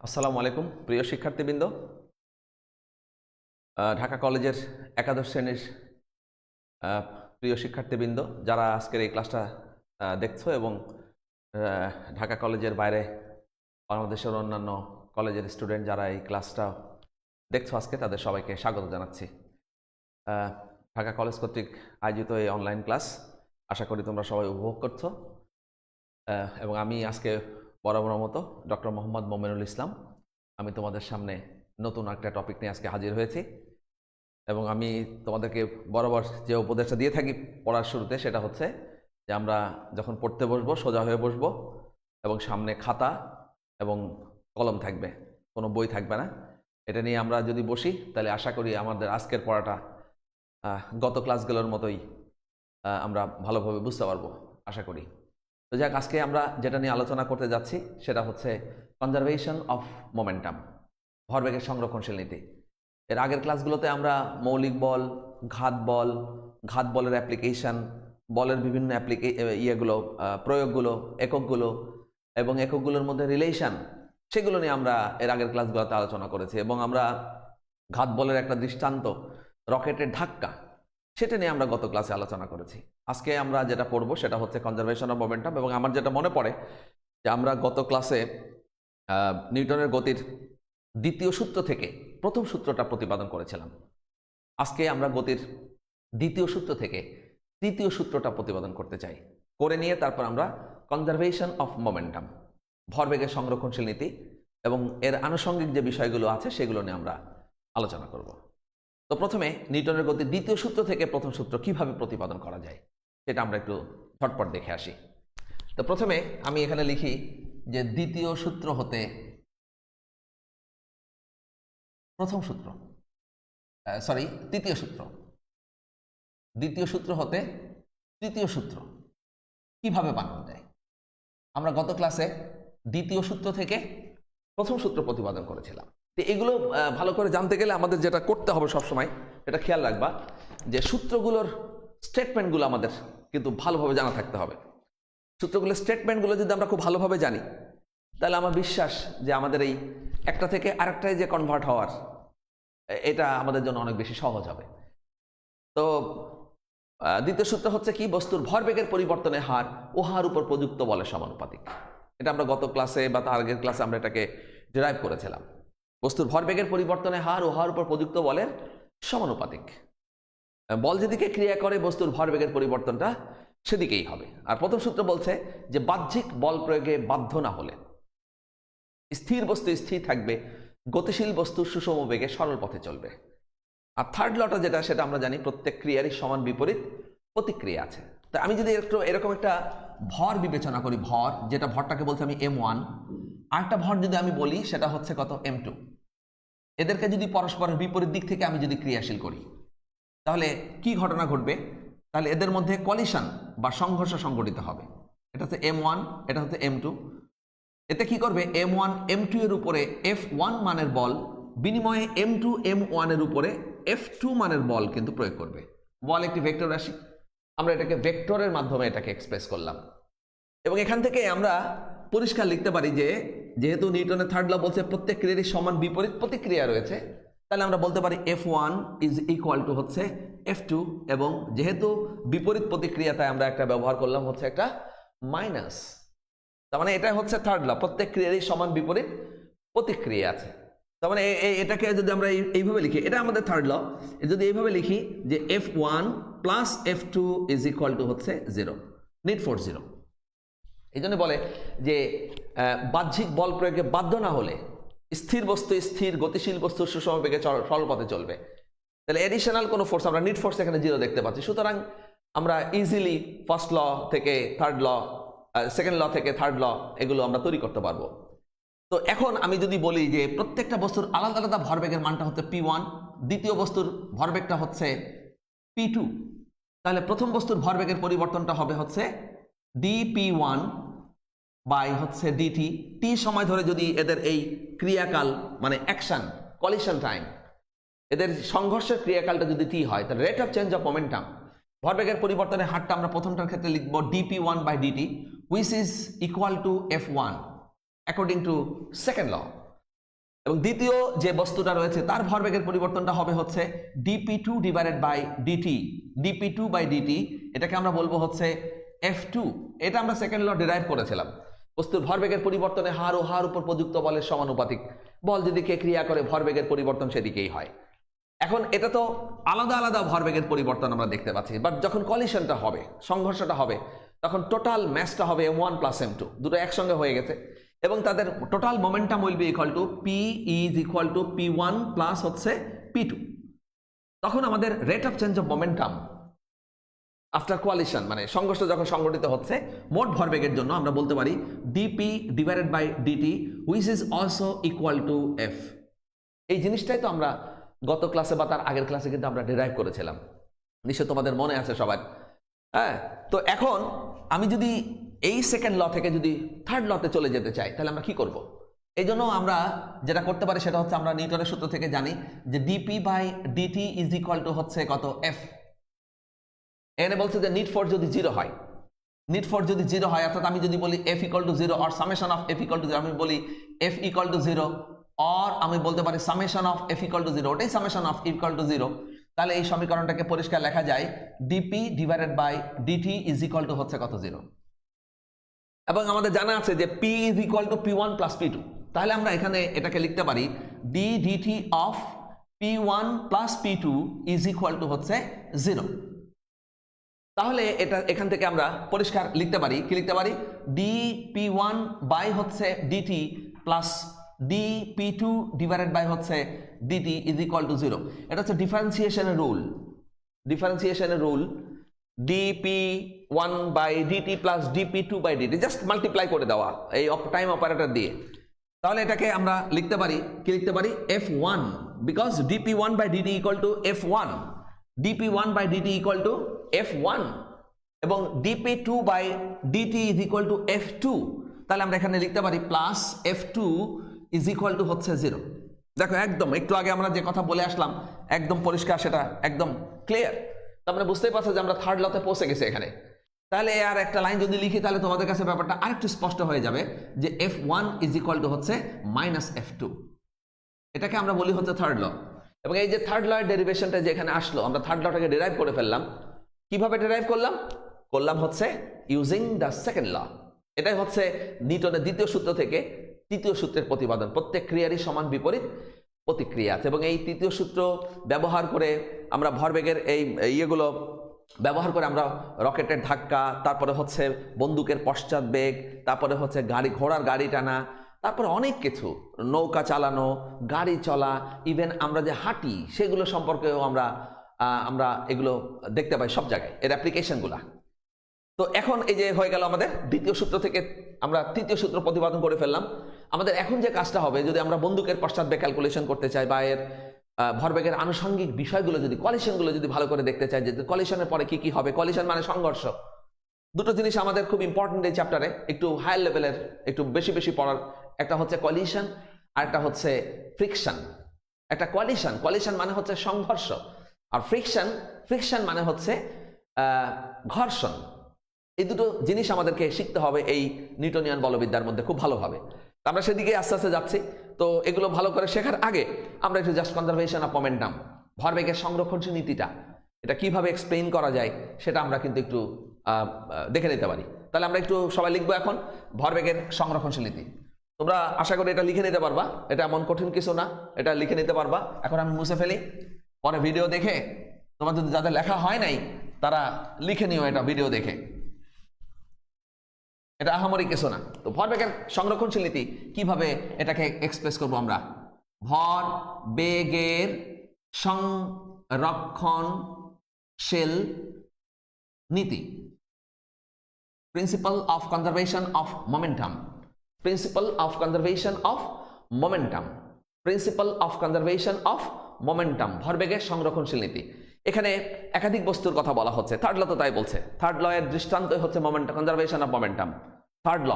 আসসালামু আলাইকুম প্রিয় শিক্ষার্থীবৃন্দ। ঢাকা কলেজের একাদশ শ্রেণীর প্রিয় শিক্ষার্থীবৃন্দ, যারা আজকের এই ক্লাসটা দেখছো এবং ঢাকা কলেজের বাইরে বাংলাদেশের অন্যান্য কলেজের স্টুডেন্ট যারা এই ক্লাসটা দেখছো আজকে, তাদের সবাইকে স্বাগত জানাচ্ছি। ঢাকা কলেজ কর্তৃক আয়োজিত এই অনলাইন ক্লাস আশা করি তোমরা সবাই উপভোগ করছো। এবং আমি আজকে বরাবর মতো ডক্টর মোহাম্মদ মোমেনুল ইসলাম, আমি তোমাদের সামনে নতুন একটা টপিক নিয়ে আজকে হাজির হয়েছি। এবং আমি তোমাদেরকে বরাবর যে উপদেশটা দিয়ে থাকি পড়ার শুরুতে, সেটা হচ্ছে যে আমরা যখন পড়তে বসবো সোজা হয়ে বসবো এবং সামনে খাতা এবং কলম থাকবে, কোনো বই থাকবে না। এটা নিয়ে আমরা যদি বসি তাহলে আশা করি আমাদের আজকের পড়াটা গত ক্লাসগুলোর মতোই আমরা ভালোভাবে বুঝতে পারবো আশা করি। তো যাক, আজকে আমরা যেটা নিয়ে আলোচনা করতে যাচ্ছি সেটা হচ্ছে কনজারভেশন অফ মোমেন্টাম, ভরবেগের সংরক্ষণশীল নীতি। এর আগের ক্লাসগুলোতে আমরা মৌলিক বল, ঘাত বলের অ্যাপ্লিকেশন, বলের বিভিন্ন প্রয়োগগুলো, এককগুলো এবং এককগুলোর মধ্যে রিলেশন, সেগুলো নিয়ে আমরা এর আগের ক্লাসগুলোতে আলোচনা করেছি। এবং আমরা ঘাত বলের একটা দৃষ্টান্ত, রকেটের ধাক্কা, সেটা নিয়ে আমরা গত ক্লাসে আলোচনা করেছি। আজকে আমরা যেটা পড়বো সেটা হচ্ছে কনজারভেশন অফ মোমেন্টাম। এবং আমার যেটা মনে পড়ে যে আমরা গত ক্লাসে নিউটনের গতির দ্বিতীয় সূত্র থেকে প্রথম সূত্রটা প্রতিপাদন করেছিলাম। আজকে আমরা গতির দ্বিতীয় সূত্র থেকে তৃতীয় সূত্রটা প্রতিপাদন করতে চাই, করে নিয়ে তারপর আমরা কনজারভেশন অফ মোমেন্টাম, ভরবেগের সংরক্ষণশীল নীতি এবং এর আনুষঙ্গিক যে বিষয়গুলো আছে সেগুলো নিয়ে আমরা আলোচনা করব। তো প্রথমে নিউটনের গতির দ্বিতীয় সূত্র থেকে প্রথম সূত্র কিভাবে প্রতিপাদন করা যায় সেটা আমরা একটু ঝটপট দেখে আসি। তো প্রথমে আমি এখানে লিখি যে দ্বিতীয় সূত্র হতে প্রথম সূত্র, তৃতীয় সূত্র, দ্বিতীয় সূত্র হতে তৃতীয় সূত্র কিভাবে বানানো যায়। আমরা গত ক্লাসে দ্বিতীয় সূত্র থেকে প্রথম সূত্র প্রতিপাদন করেছিলাম। তো এগুলো ভালো করে জানতে গেলে আমাদের যেটা করতে হবে সবসময়, এটা খেয়াল রাখবা যে সূত্রগুলোর স্টেটমেন্টগুলো আমাদের কিন্তু ভালোভাবে জানা থাকতে হবে। সূত্রগুলোর স্টেটমেন্টগুলো যদি আমরা খুব ভালোভাবে জানি, তাহলে আমার বিশ্বাস যে আমাদের এই একটা থেকে আরেকটায় যে কনভার্ট হওয়ার, এটা আমাদের জন্য অনেক বেশি সহজ হবে। তো দ্বিতীয় সূত্র হচ্ছে কি, বস্তুর ভরবেগের পরিবর্তনের হার ও হার উপর প্রযুক্ত বলের সমানুপাতিক। এটা আমরা গত ক্লাসে বা তার আগের ক্লাসে আমরা এটাকে ডিরাইভ করেছিলাম। বস্তুর ভরবেগের পরিবর্তনের হার ও হার উপর প্রযুক্ত বলের সমানুপাতিক। বল যেদিকে ক্রিয়া করে বস্তুর ভরবেগের পরিবর্তনটা সেদিকেই হবে। আর প্রথম সূত্র বলছে যে বাহ্যিক বল প্রয়োগে বাধ্য না হলে স্থির বস্তু স্থির থাকবে, গতিশীল বস্তু সুষম বেগে সরল পথে চলবে। আর থার্ড লটা যেটা, সেটা আমরা জানি প্রত্যেক ক্রিয়ারই সমান বিপরীত প্রতিক্রিয়া আছে। তা আমি যদি এরকম একটা ভর বিবেচনা করি, যেটা ভরটাকে বলছি আমি m1, আরেকটা ভর যদি আমি বলি সেটা হচ্ছে কত, m2। এদেরকে যদি পরস্পরের বিপরীত দিক থেকে আমি যদি ক্রিয়াশীল করি, তাহলে কি ঘটনা ঘটবে? তাহলে এদের মধ্যে কলিশন বা সংঘর্ষ সংঘটিত হবে। এটা হচ্ছে m1, এটা হচ্ছে m2। এতে কি করবে, m1 m2 এর উপরে f1 মানের বল বিনিময়ে m2 m1 এর উপরে f2 মানের বল কিন্তু প্রয়োগ করবে। বল একটি ভেক্টর রাশি, আমরা এটাকে ভেক্টরের মাধ্যমে এটাকে এক্সপ্রেস করলাম। এবং এখান থেকে আমরা পরিষ্কার লিখতে পারি যে যেহেতু নিউটনের থার্ড ল বলছে প্রত্যেক ক্রিয়ারই সমান বিপরীত প্রতিক্রিয়া রয়েছে, তাহলে আমরা বলতে পারি f1 ইজ ইকুয়াল টু হচ্ছে f2। এবং যেহেতু বিপরীত প্রতিক্রিয়া, তাই আমরা একটা ব্যবহার করলাম হচ্ছে একটা মাইনাস। তার মানে এটা হচ্ছে থার্ড ল, প্রত্যেক ক্রিয়ারই সমান বিপরীত প্রতিক্রিয়া আছে। তার মানে এটাকে যদি আমরা এইভাবে লিখি, এটা আমাদের থার্ড ল, যদি এইভাবে লিখি যে f1 plus f2 is equal to হচ্ছে 0, নিট ফোর্স 0। এই জন্য বলে যে বাহ্যিক বল প্রয়োগে বাধ্য না হলে স্থির বস্তু স্থির, গতিশীল বস্তু সুষম বেগে সরল পথে চলবে। তাহলে এডিশনাল কোনো ফোর্স, আমরা নিট ফোর্স এখানে 0 দেখতে পাচ্ছি। সুতরাং আমরা ইজিলি ফার্স্ট ল থেকে থার্ড ল, সেকেন্ড ল থেকে থার্ড ল, এগুলো আমরা তৈরি করতে পারবো। তো এখন আমি যদি বলি যে প্রত্যেকটা বস্তুর আলাদা আলাদা ভরবেগের মানটা হচ্ছে p1, দ্বিতীয় বস্তুর ভরবেগটা হচ্ছে p2, তাহলে প্রথম বস্তুর ভরবেগের পরিবর্তনটা হবে হচ্ছে dp1 বাই হচ্ছে dt। টি সময় ধরে যদি এদের এই ক্রিয়াকাল মানে অ্যাকশন, কলিশন টাইম, এদের সংঘর্ষের ক্রিয়াকালটা যদি টি হয়, তাহলে rate of change of momentum, ভরবেগের পরিবর্তনের হারটা আমরা প্রথমটার ক্ষেত্রে লিখব dp1 by dt, which is equal to f1 according to second law। এবং দ্বিতীয় যে বস্তুটা রয়েছে তার ভরবেগের পরিবর্তনটা হবে হচ্ছে dp2 divided by dt, dp2 by dt, এটাকে আমরা বলবো হচ্ছে f2। এটা আমরা সেকেন্ড ল ডিরাইভ করেছিলাম। বস্তুর ভরবেগের পরিবর্তনে হার ও হার উপর প্রযুক্ত বলের সমানুপাতিক, বল যেদিকে ক্রিয়া করে ভরবেগের পরিবর্তন সেদিকেই হয়। এখন এটা তো আলাদা আলাদা ভরবেগের পরিবর্তন আমরা দেখতে পাচ্ছি, বাট যখন কলিশনটা হবে, সংঘর্ষটা হবে, তখন টোটাল ম্যাসটা হবে m1 প্লাস m2, দুটো একসঙ্গে হয়ে গেছে, এবং তাদের total momentum will be equal to p is equal to p1 plus হচ্ছে p2। তখন আমাদের rate of change of momentum after coalition, মানে সংঘর্ষ যখন সংঘটিত হচ্ছে, মোট ভরবেগের জন্য আমরা বলতে পারি dp divided by dt which is also equal to f। এই জিনিসটাই তো আমরা গত ক্লাসে বা তার আগের ক্লাসে কিন্তু আমরা ডিরাইভ করেছিলাম, নিশ্চয় তোমাদের মনে আছে সবার। হ্যাঁ, তো এখন আমি যদি এই সেকেন্ড ল থেকে যদি থার্ড লতে চলে যেতে চাই, তাহলে আমরা কি করব? এই জন্য আমরা যেটা করতে পারি সেটা হচ্ছে আমরা নিউটনের সূত্র থেকে জানি যে dp by dt is equal to হচ্ছে কত, f। এখানে বলছে যে নিট ফোর্স যদি 0 হয়, নিট ফোর্স যদি 0 হয়, অর্থাৎ আমি যদি বলি f equal to 0 or summation of f equal to 0, আমি বলি f ইকুয়াল টু 0, অর আমি বলতে পারি summation of f equal to 0, ওটাই সামেশন অফ ইকুয়াল টু 0, তাহলে এই সমীকরণটাকে পরিষ্কার লেখা যায় dp divided by dt is equal to হচ্ছে কত, 0। এবং আমাদের জানা আছে যে p is equal to p1 plus p2, তাহলে আমরা এখানে এটাকে লিখতে পারি d dt of p1 plus p2 is equal to হচ্ছে 0। তাহলে এটা এখান থেকে আমরা পরিষ্কার লিখতে পারি, কি লিখতে পারি, dp1 বাই হচ্ছে dt plus dp2 divided by হচ্ছে dt ইজ ইকুয়াল টু 0। এটা হচ্ছে ডিফারেন্সিয়েশনের রুল, ডিফারেন্সিয়েশনের rule, dp1 by dt plus dp2 by dt just multiply করে দেওয়া এই টাইম অপারেটর দিয়ে। তাহলে এটাকে আমরা লিখতে পারি, কি লিখতে পারি, f1, because dp1 by dt equal to f1, dp1 by dt equal to f1, এবং dp2 by dt is equal to f2। তাহলে আমরা এখানে লিখতে পারি plus f2 is equal to হচ্ছে 0। দেখো একদম একটু আগে আমরা যে কথা বলে আসলাম একদম পরিষ্কার, সেটা একদম ক্লিয়ার। তার মানে বুঝতেই পারছো যে আমরা থার্ড লতে পৌঁছে গেছি এখানে। তাহলে আর একটা লাইন যদি লিখি তাহলে তোমাদের কাছে ব্যাপারটা আরেকটু স্পষ্ট হয়ে যাবে যে f1 ইজ ইকুয়াল টু হচ্ছে মাইনাস f2, এটাকে আমরা বলি হচ্ছে থার্ড ল। এবং এই যে থার্ড ল এর ডেরিভেশনটা যে এখানে আসলো, আমরা থার্ড লটাকে ডিরাইভ করে ফেললাম। কিভাবে ডিরাইভ করলাম হচ্ছে ইউজিং দ্য সেকেন্ড ল। এটাই হচ্ছে নিউটনের দ্বিতীয় সূত্র থেকে তৃতীয় সূত্রের প্রতিপাদন, প্রত্যেক ক্রিয়ারই সমান বিপরীত প্রতিক্রিয়া আছে। এবং এই তৃতীয় সূত্র ব্যবহার করে আমরা ভরবেগের এই ইয়েগুলো ব্যবহার করে আমরা রকেটের ধাক্কা, তারপরে হচ্ছে বন্দুকের পশ্চাৎ বেগ, তারপরে হচ্ছে ঘোড়ার গাড়ি টানা, তারপরে অনেক কিছু, নৌকা চালানো, গাড়ি চলা, ইভেন আমরা যে হাঁটি সেগুলো সম্পর্কেও আমরা এগুলো দেখতে পাই সব জায়গায়, এর অ্যাপ্লিকেশনগুলা। তো এখন এই যে হয়ে গেল আমাদের দ্বিতীয় সূত্র থেকে আমরা তৃতীয় সূত্র প্রতিপাদন করে ফেললাম। আমাদের এখন যে কাজটা হবে, যদি আমরা বন্দুকের পশ্চাৎবেগ ক্যালকুলেশন করতে চাই বা এর ভরবেগের আনুষঙ্গিক বিষয়গুলো যদি, কলিশনগুলো যদি ভালো করে দেখতে চাই, যে কলিশনের পরে কি কি হবে, কলিশন মানে সংঘর্ষ, দুটো জিনিস আমাদের খুব ইম্পর্টেন্ট এই চ্যাপ্টারে, একটু হায়ার লেভেলের, একটু বেশি বেশি পড়ার। একটা হচ্ছে কলিশন আর একটা হচ্ছে ফ্রিকশন। একটা কলিশন মানে হচ্ছে সংঘর্ষ, আর ফ্রিকশন মানে হচ্ছে ঘর্ষণ। এই দুটো জিনিস আমাদেরকে শিখতে হবে এই নিউটনিয়ান বলবিদ্যার মধ্যে খুব ভালোভাবে। আমরা সেদিকে আস্তে আস্তে যাচ্ছি। তো এগুলো ভালো করে শেখার আগে আমরা একটু জাস্ট কনজারভেশন অফ মোমেন্টাম, ভরবেগের সংরক্ষণশীল নীতিটা, এটা কিভাবে এক্সপ্লেইন করা যায় সেটা আমরা কিন্তু একটু দেখে নিতে পারি। তাহলে আমরা একটু সবাই লিখবো এখন ভরবেগের সংরক্ষণশীল নীতি। তোমরা আশা করি এটা লিখে নিতে পারবা, এটা এমন কঠিন কিছু না, এটা লিখে নিতে পারবা। এখন আমি মুছে ফেলি, পরে ভিডিও দেখে তোমার যদি যাদের লেখা হয় নাই তারা লিখে নিও এটা ভিডিও দেখে, এটা আহামরি কিছু না। তো ভরবেগের সংরক্ষণশীল নীতি কিভাবে এটাকে এক্সপ্রেস করবো আমরা, ভর বেগের সংরক্ষণশীল নীতি, principal of conservation of momentum, principal of conservation of momentum, principal of conservation of momentum, ভরবেগের সংরক্ষণশীল নীতি। এখানে একাধিক বস্তুর কথা বলা হচ্ছে, থার্ড ল তো তাই বলছে। থার্ড ল এর দৃষ্টান্ত হচ্ছে momentum, conservation of momentum. Third law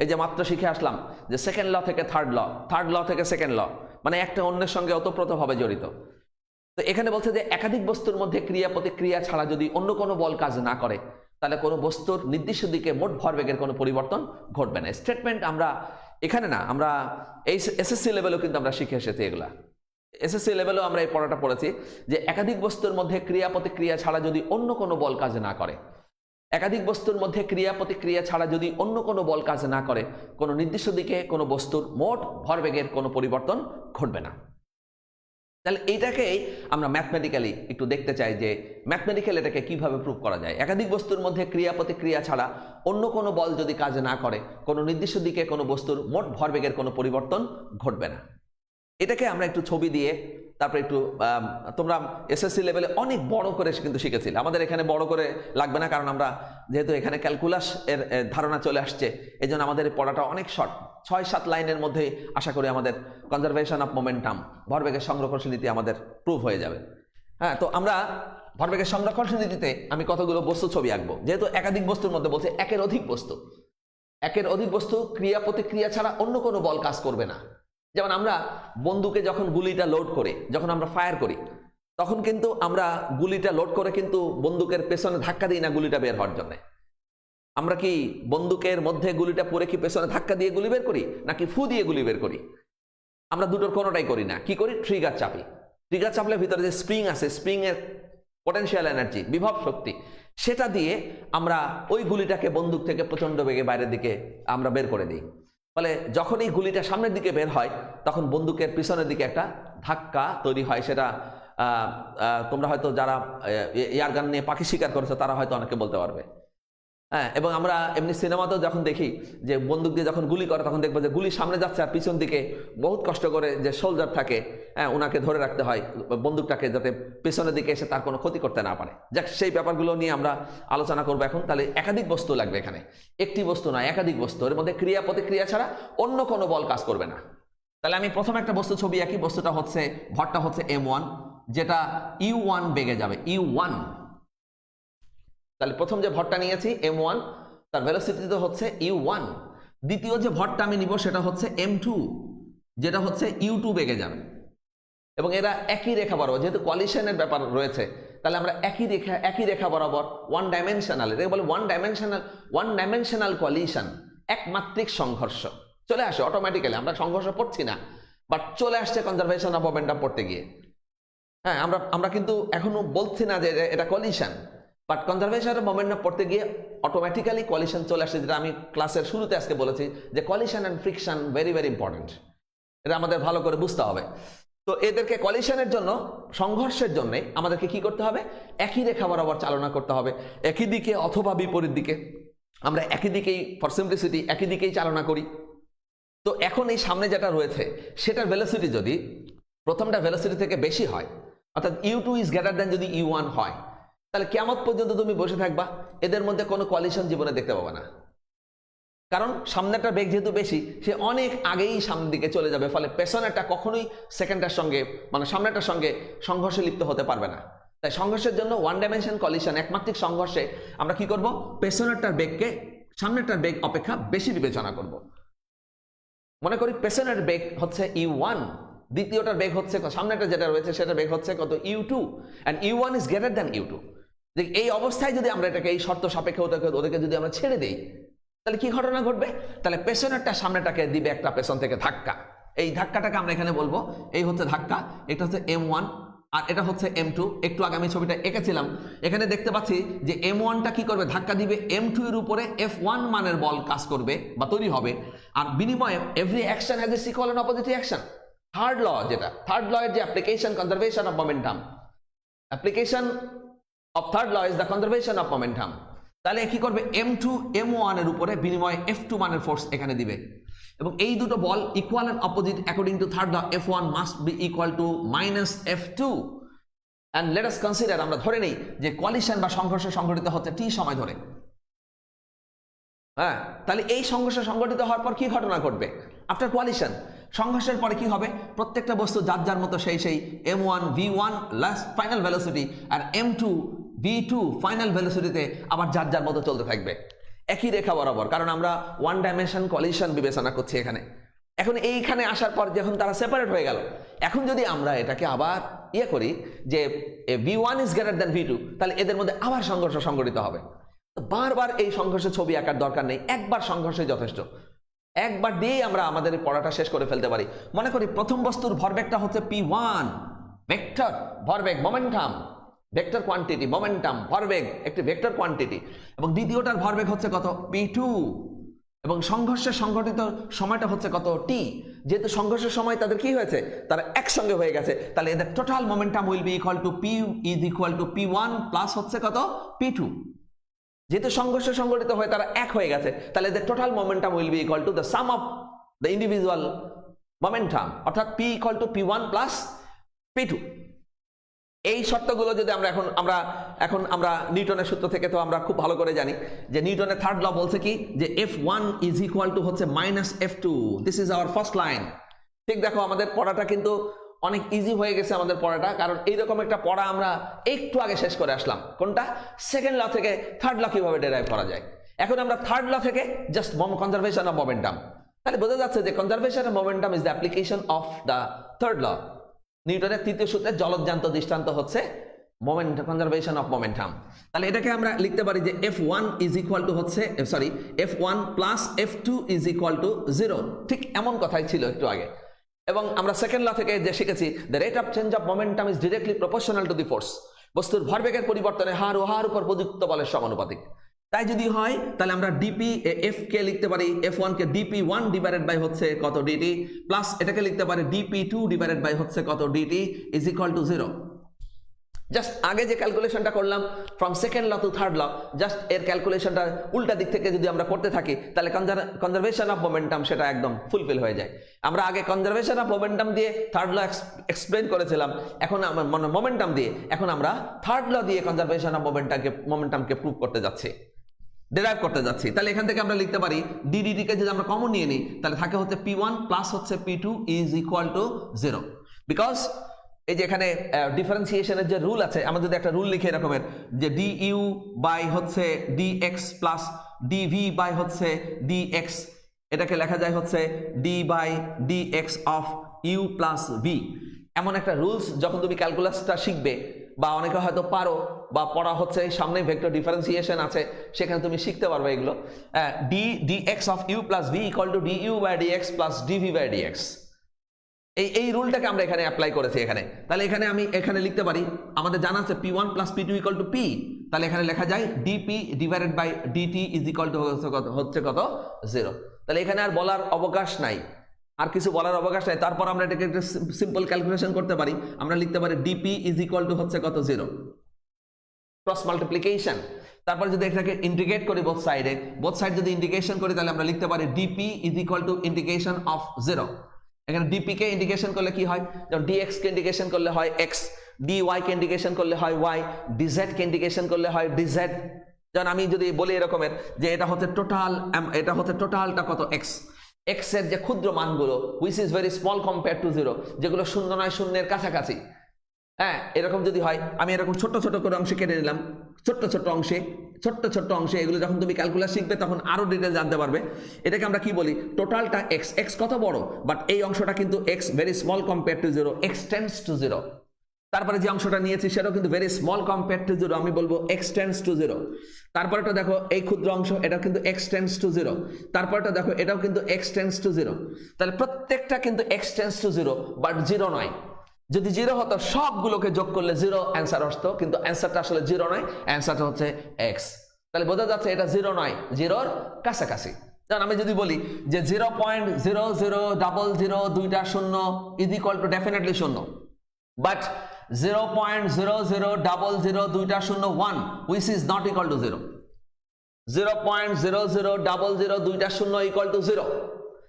এই যে মাত্র শিখে আসলাম যে সেকেন্ড ল থেকে থার্ড ল থেকে সেকেন্ড ল, মানে একটা অন্যের সঙ্গে ওতপ্রোতভাবে জড়িত। তো এখানে বলছে যে একাধিক বস্তুর মধ্যে ক্রিয়া প্রতিক্রিয়া ছাড়া যদি অন্য কোনো বল কাজ না করে, তাহলে কোনো বস্তুর নির্দিষ্ট দিকে মোট ভরবেগের কোনো পরিবর্তন ঘটবে না। স্টেটমেন্ট আমরা এখানে না, আমরা এই এসএসসি লেভেলেও কিন্তু আমরা শিখে এসেছি এগুলা। এসএসসি লেভেলেও আমরা এই পড়াটা পড়েছি যে একাধিক বস্তুর মধ্যে ক্রিয়া প্রতিক্রিয়া ছাড়া যদি অন্য কোনো বল কাজ না করে, একাধিক বস্তুর মধ্যে ক্রিয়া প্রতিক্রিয়া ছাড়া যদি অন্য কোনো বল কাজ না করে, কোনো নির্দিষ্ট দিকে কোনো বস্তুর মোট ভরবেগের কোনো পরিবর্তন ঘটবে না। তাহলে এইটাকেই আমরা ম্যাথমেটিক্যালি একটু দেখতে চাই যে ম্যাথমেটিক্যালি এটাকে কিভাবে প্রুভ করা যায়। একাধিক বস্তুর মধ্যে ক্রিয়া প্রতিক্রিয়া ছাড়া অন্য কোনো বল যদি কাজ না করে, কোনো নির্দিষ্ট দিকে কোনো বস্তুর মোট ভরবেগের কোনো পরিবর্তন ঘটবে না। এটাকে আমরা একটু ছবি দিয়ে তারপরে একটু তোমরা এসএসসি লেভেলে অনেক বড় করে কিন্তু শিখেছিলে। আমাদের এখানে বড় করে লাগবে না, কারণ আমরা যেহেতু এখানে ক্যালকুলাস এর ধারণা চলে আসছে, এই জন্য আমাদের এই পড়াটা অনেক শর্ট, 6-7 লাইনের মধ্যে আশা করি আমাদের কনজারভেশন অফ মোমেন্টাম, ভরবেগের সংরক্ষণ নীতি আমাদের প্রুভ হয়ে যাবে। হ্যাঁ, তো আমরা ভরবেগের সংরক্ষণ নীতিতে আমি কতগুলো বস্তু ছবি আঁকবো। যেহেতু একাধিক বস্তুর মধ্যে বলছে একের অধিক বস্তু ক্রিয়া প্রতিক্রিয়া ছাড়া অন্য কোনো বল কাজ করবে না। যেমন আমরা বন্দুকে যখন গুলিটা লোড করে যখন আমরা ফায়ার করি, তখন কিন্তু আমরা গুলিটা লোড করে কিন্তু বন্দুকের পেছনে ধাক্কা দিই না গুলিটা বের হওয়ার জন্য। আমরা কি বন্দুকের মধ্যে গুলিটা পরে কি পেছনে ধাক্কা দিয়ে গুলি বের করি, নাকি ফু দিয়ে গুলি বের করি? আমরা দুটোর কোনোটাই করি না। কি করি? ট্রিগার চাপি। ট্রিগার চাপলে ভিতরে যে স্প্রিং আছে, স্প্রিং এর পটেনশিয়াল এনার্জি, বিভব শক্তি, সেটা দিয়ে আমরা ওই গুলিটাকে বন্দুক থেকে প্রচন্ড বেগে বাইরের দিকে আমরা বের করে দিই। ফলে যখন এই গুলিটা সামনের দিকে বের হয়, তখন বন্দুকের পিছনের দিকে একটা ধাক্কা তৈরি হয়। সেটা তোমরা হয়তো যারা এয়ারগান নিয়ে পাখি শিকার করেছো তারা হয়তো অনেকে বলতে পারবে। হ্যাঁ, এবং আমরা এমনি সিনেমাতেও যখন দেখি যে বন্দুক দিয়ে যখন গুলি করে, তখন দেখবো যে গুলি সামনে যাচ্ছে আর পিছন দিকে বহুত কষ্ট করে যে সোলজার থাকে, হ্যাঁ, ওনাকে ধরে রাখতে হয় বন্দুকটাকে, যাতে পেছনের দিকে এসে তার কোনো ক্ষতি করতে না পারে। যাক, সেই ব্যাপারগুলো নিয়ে আমরা আলোচনা করবো এখন। তাহলে একাধিক বস্তু লাগবে এখানে, একটি বস্তু নয়, একাধিক বস্তু, এর মধ্যে ক্রিয়া প্রতিক্রিয়া ছাড়া অন্য কোনো বল কাজ করবে না। তাহলে আমি প্রথমে একটা বস্তু ছবি আঁকি। বস্তুটা হচ্ছে, ভরটা হচ্ছে m1, যেটা u1 বেগে যাবে, u1। তাহলে প্রথম যে ভরটা নিয়েছি m1, তার ভেলোসিটি তো হচ্ছে u1। দ্বিতীয় যে ভরটা আমি নিব সেটা হচ্ছে m2, যেটা হচ্ছে u2 বেগে যাবে। এবং এরা একই রেখা বরাবর, যেহেতু কলিশনের ব্যাপার রয়েছে, তাহলে আমরা একই রেখা বরাবর ওয়ান ডাইমেনশনাল, এটাকে বলে ওয়ান ডাইমেনশনাল কলিশন, একমাত্রিক সংঘর্ষ চলে আসে অটোমেটিক্যালি। আমরা সংঘর্ষ পড়ছি না, বাট চলে আসছে কনজারভেশন অফ মোমেন্টাম পড়তে গিয়ে। হ্যাঁ, আমরা কিন্তু এখনো বলছি না যে এটা collision, but conservation of momentum পড়তে গিয়ে অটোমেটিক্যালি কলিশন চলে আসছে। যেটা আমি ক্লাসের শুরুতে আজকে বলেছি যে collision and friction very very important, এটা আমাদের ভালো করে বুঝতে হবে। তো এদেরকে কলিশনের জন্য, সংঘর্ষের জন্য আমাদেরকে কি করতে হবে? একই রেখা বরাবর চালনা করতে হবে, একই দিকে অথবা বিপরীত দিকে। আমরা একই দিকেই, ফর সিম্পলিসিটি, একই দিকেই চালনা করি। তো এখন এই সামনে যেটা রয়েছে সেটার ভেলোসিটি যদি প্রথমটা ভেলোসিটি থেকে বেশি হয়, অর্থাৎ u2 ইজ গ্রেটার দ্যান যদি u1 হয়, তাহলে কিয়ামত পর্যন্ত তুমি বসে থাকবা, এদের মধ্যে কোনো কলিশন জীবনে দেখতে পাবে না। কারণ সামনেরটা বেগ যেহেতু বেশি, সে অনেক আগেই সামনের দিকে চলে যাবে। ফলে পেছনেরটা কখনোই সেকেন্ডটার সঙ্গে, মানে সামনেরটার সঙ্গে সংঘর্ষে লিপ্ত হতে পারবে না। তাই সংঘর্ষের জন্য ওয়ান ডাইমেনশন কলিশন, একমাত্রিক সংঘর্ষে আমরা কি করব? পেছনেরটার বেগকে সামনেরটার বেগ অপেক্ষা বেশি বিবেচনা করব। মনে করি পেছনের বেগ হচ্ছে u1, দ্বিতীয়টার বেগ হচ্ছে, সামনেটা যেটা রয়েছে সেটার বেগ হচ্ছে কত? u2, and u1 is greater than u2। এই অবস্থায় যদি আমরা এটাকে এই শর্ত সাপেক্ষে ওদেরকে যদি আমরা ছেড়ে দিই, তাহলে কি ঘটনা ঘটবে? তাহলে পেছনেরটা সামনেটাকে দিবে একটা পেছন থেকে ধাক্কা। এই ধাক্কাটাকে আমরা এখানে বলবো এই হচ্ছে ধাক্কা, এটা হচ্ছে m1 আর এটা হচ্ছে m2। একটু আগে আমি ছবিটা এঁকেছিলাম, এখানে দেখতে পাচ্ছি যে m1টা কি করবে? ধাক্কা দিবে m2 এর উপরে f1 মানের বল কাজ করবে বা তৈরি হবে। আর বিনিময়ে every action has its equal and opposite reaction. Third law, যেটা থার্ড ল এর যে application, conservation of momentum, application of third law is the conservation of momentum. তাহলে কি করবে? m2 m1 এর উপরে বিনিময়ে f2 মানের ফোর্স এখানে দিবে। এবং এই দুটো বল equal and opposite according to third law, f1 must be equal to -f2। And let us consider, আমরা ধরে নেই যে কলিশন বা সংঘর্ষ সংঘটিত হচ্ছে t সময় ধরে। হ্যাঁ, তাহলে এই সংঘর্ষ সংঘটিত হওয়ার পর কি ঘটনা ঘটবে? আফটার কলিশন, সংঘর্ষের পরে কি হবে? প্রত্যেকটা বস্তু যার যার মতো সেই m1 v1 last final velocity আর m2 v2 ফাইনাল ভেলোসিটিতে আবার যার যার মতো চলতে থাকবে একই রেখা বরাবর। কারণ আমরা ওয়ান ডাইমেনশন কলিশন বিবেচনা করছি এখানে। এখন এইখানে আসার পর যখন তারা সেপারেট হয়ে গেল, এখন যদি আমরা এটাকে আবার করি যে v1 is greater than v2, তাহলে এদের মধ্যে আবার সংঘর্ষ সংঘটিত হবে। বারবার এই সংঘর্ষের ছবি আঁকার দরকার নেই, একবার সংঘর্ষই যথেষ্ট। একবার দিয়েই আমরা আমাদের পড়াটা শেষ করে ফেলতে পারি। মনে করি প্রথম বস্তুর ভরবেগটা হচ্ছে p1, ভেক্টর ভরবেগ মোমেন্টাম, ভেক্টর কোয়ান্টিটি, মোমেন্টাম ভরবেগ একটি ভেক্টর কোয়ান্টিটি, এবং দ্বিতীয়টার ভরবেগ হচ্ছে কত p2, এবং সংঘর্ষের সংঘটিত সময়টা হচ্ছে কত t। যেহেতু সংঘর্ষের সময় তাদের কি হয়েছে, তারা একসঙ্গে হয়ে গেছে, তাহলে এদের total momentum will be equal to p is equal to p1 plus হচ্ছে কত p2। যেহেতু সংঘর্ষ সংঘটিত হয়ে তারা এক হয়ে গেছে, তাহলে এদের total momentum will be equal to the some of the individual momentum, অর্থাৎ p equal to p1 plus p2। এই শর্তগুলো যদি আমরা নিউটনের সূত্র থেকে তো আমরা খুব ভালো করে জানি যে নিউটনের থার্ড ল বলছে কি, যে F1 ইজ ইকুয়াল টু হচ্ছে minus F2। This is our first line. ঠিক দেখো, আমাদের পড়াটা কিন্তু অনেক ইজি হয়ে গেছে আমাদের পড়াটা, কারণ এইরকম একটা পড়া আমরা একটু আগে শেষ করে আসলাম। কোনটা? সেকেন্ড ল থেকে থার্ড ল কিভাবে ডেরাইভ করা যায়। এখন আমরা থার্ড ল থেকে জাস্ট কনজারভেশন অফ মোমেন্টাম, তাহলে বোঝা যাচ্ছে যে conservation of momentum is the application of the third law. নিউটনের তৃতীয় সূত্রের জলজ্যান্ত দৃষ্টান্ত হচ্ছে কনজারভেশন অফ মোমেন্টাম। তাহলে এটাকে আমরা লিখতে পারি যে F1 ইজ ইকুয়াল টু হচ্ছে F1 plus F2 is equal to 0। ঠিক এমন কথাই ছিল একটু আগে। এবং আমরা সেকেন্ড ল থেকে যে শিখেছি, the rate of change of momentum is directly proportional to the force. বস্তুর ভরবেগের পরিবর্তনে হার ও হার উপর প্রযুক্ত বলের সমানুপাতিক। তাই যদি হয় তাহলে আমরা ডিপি এফ কে লিখতে পারি, F1 K dp1 divided by হচ্ছে কত dt, প্লাস এটাকে লিখতে পারি dp2 ডিভাইডেড বাই হচ্ছে কত dt is equal to 0। Just আগে যে ক্যালকুলেশনটা করলাম from second law to third law, just এর ক্যালকুলেশনটা উল্টা দিক থেকে যদি আমরা করতে থাকি, তাহলে কনজারভেশন অফ মোমেন্টাম সেটা একদম ফুলফিল হয়ে যায়। আমরা আগে কনজারভেশন অফ মোমেন্টাম দিয়ে থার্ড ল এক্সপ্লেন করেছিলাম, এখন মোমেন্টাম দিয়ে, এখন আমরা থার্ড ল দিয়ে কনজারভেশন অফ মোমেন্টামকে প্রুভ করতে যাচ্ছি, ডেরাইভ করতে যাচ্ছি। তাহলে এখান থেকে আমরা লিখতে পারি ddt কে যদি আমরা কমন নিয়ে নিই, তাহলে থাকে হচ্ছে p1 প্লাস হচ্ছে p2 is equal to 0। Because এই যে এখানে ডিফারেন্সিয়েশনের যে রুল আছে, আমরা যদি একটা রুল লিখে এরকমের যে du বাই হচ্ছে dx প্লাস dv বাই হচ্ছে dx, এটাকে লেখা যায় হচ্ছে d by dx of u plus v। এমন একটা রুলস যখন তুমি ক্যালকুলাসটা শিখবে, বা অনেকে হয়তো পারো বা পড়া হচ্ছে, সামনে ভেক্টর ডিফারেন্সিয়েশন আছে, সেখানে তুমি শিখতে পারবে এগুলো। dx of u plus v equal to du by dx plus dv by dx। এই রুলটাকে আমরা এখানে অ্যাপ্লাই করেছি এখানে। তাহলে এখানে লিখতে পারি, আমাদের জানা আছে p1 plus p2 equal to p, তাহলে এখানে লেখা যায় dp divided by dt is equal to হচ্ছে কত 0। তাহলে এখানে আর বলার অবকাশ নাই, আর কিছু বলার অবকাশ নাই। তারপর আমরা এটাকে একটা সিম্পল ক্যালকুলেশন করতে পারি, আমরা লিখতে পারি dp ইজ ইকুয়াল টু হচ্ছে কত 0, ক্রস মাল্টিপ্লিকেশন। তারপর যদি এটাকে ইন্টিগ্রেট করি বোথ সাইড যদি ইন্টিগ্রেশন করি, তাহলে আমরা লিখতে পারি dp is equal two integration of 0। এখানে dp কে ইন্টিগ্রেশন করলে কি হয়, যেমন dx কে ইন্টিগ্রেশন করলে হয় x, dy কে ইন্টিগ্রেশন করলে হয় y, dz কে ইন্টিগ্রেশন করলে হয় dz। যেমন আমি যদি বলি এরকমের যে এটা হচ্ছে টোটালটা কত x এর যে ক্ষুদ্র মানগুলো which is very small compared to 0, যেগুলো শূন্য নয় শূন্যের কাছাকাছি, হ্যাঁ, এরকম যদি হয়, আমি এরকম ছোট ছোট করে অংশে কেটে নিলাম, ছোট্ট অংশে, এগুলো যখন তুমি ক্যালকুলাস শিখবে তখন আরো ডিটেল জানতে পারবে। এটাকে আমরা কি বলি, টোটালটা x কত বড়, বাট এই অংশটা কিন্তু x very small compare to 0, x tends to 0। তারপরে যে অংশটা নিয়েছি সেটাও কিন্তু ভেরি স্মল কম্পেয়ার টু 0, আমি বলবো x টেন্ডস টু 0। তারপরেটা দেখো এই ক্ষুদ্র অংশ, এটা কিন্তু x টেন্ডস টু 0। তারপরটা দেখো এটাও কিন্তু x টেন্ডস টু 0। তাহলে প্রত্যেকটা কিন্তু x টেন্ডস টু 0, বাট 0 নয়। যদি 0 হতো সবগুলোকে যোগ করলে 0 অ্যান্সার আসতো, কিন্তু অ্যান্সারটা আসলে 0 নয়, অ্যান্সারটা হচ্ছে x। তাহলে বোঝা যাচ্ছে এটা 0 নয়, 0-র কাছাকাছি। যেমন আমি যদি বলি যে 0.0000 দুইটা শূন্য is equal two definitely 0, but 0.0000 দুইটা শূন্য 1 which is not equal to 0, 0.0000 দুইটা শূন্য ইকুয়াল টু 0,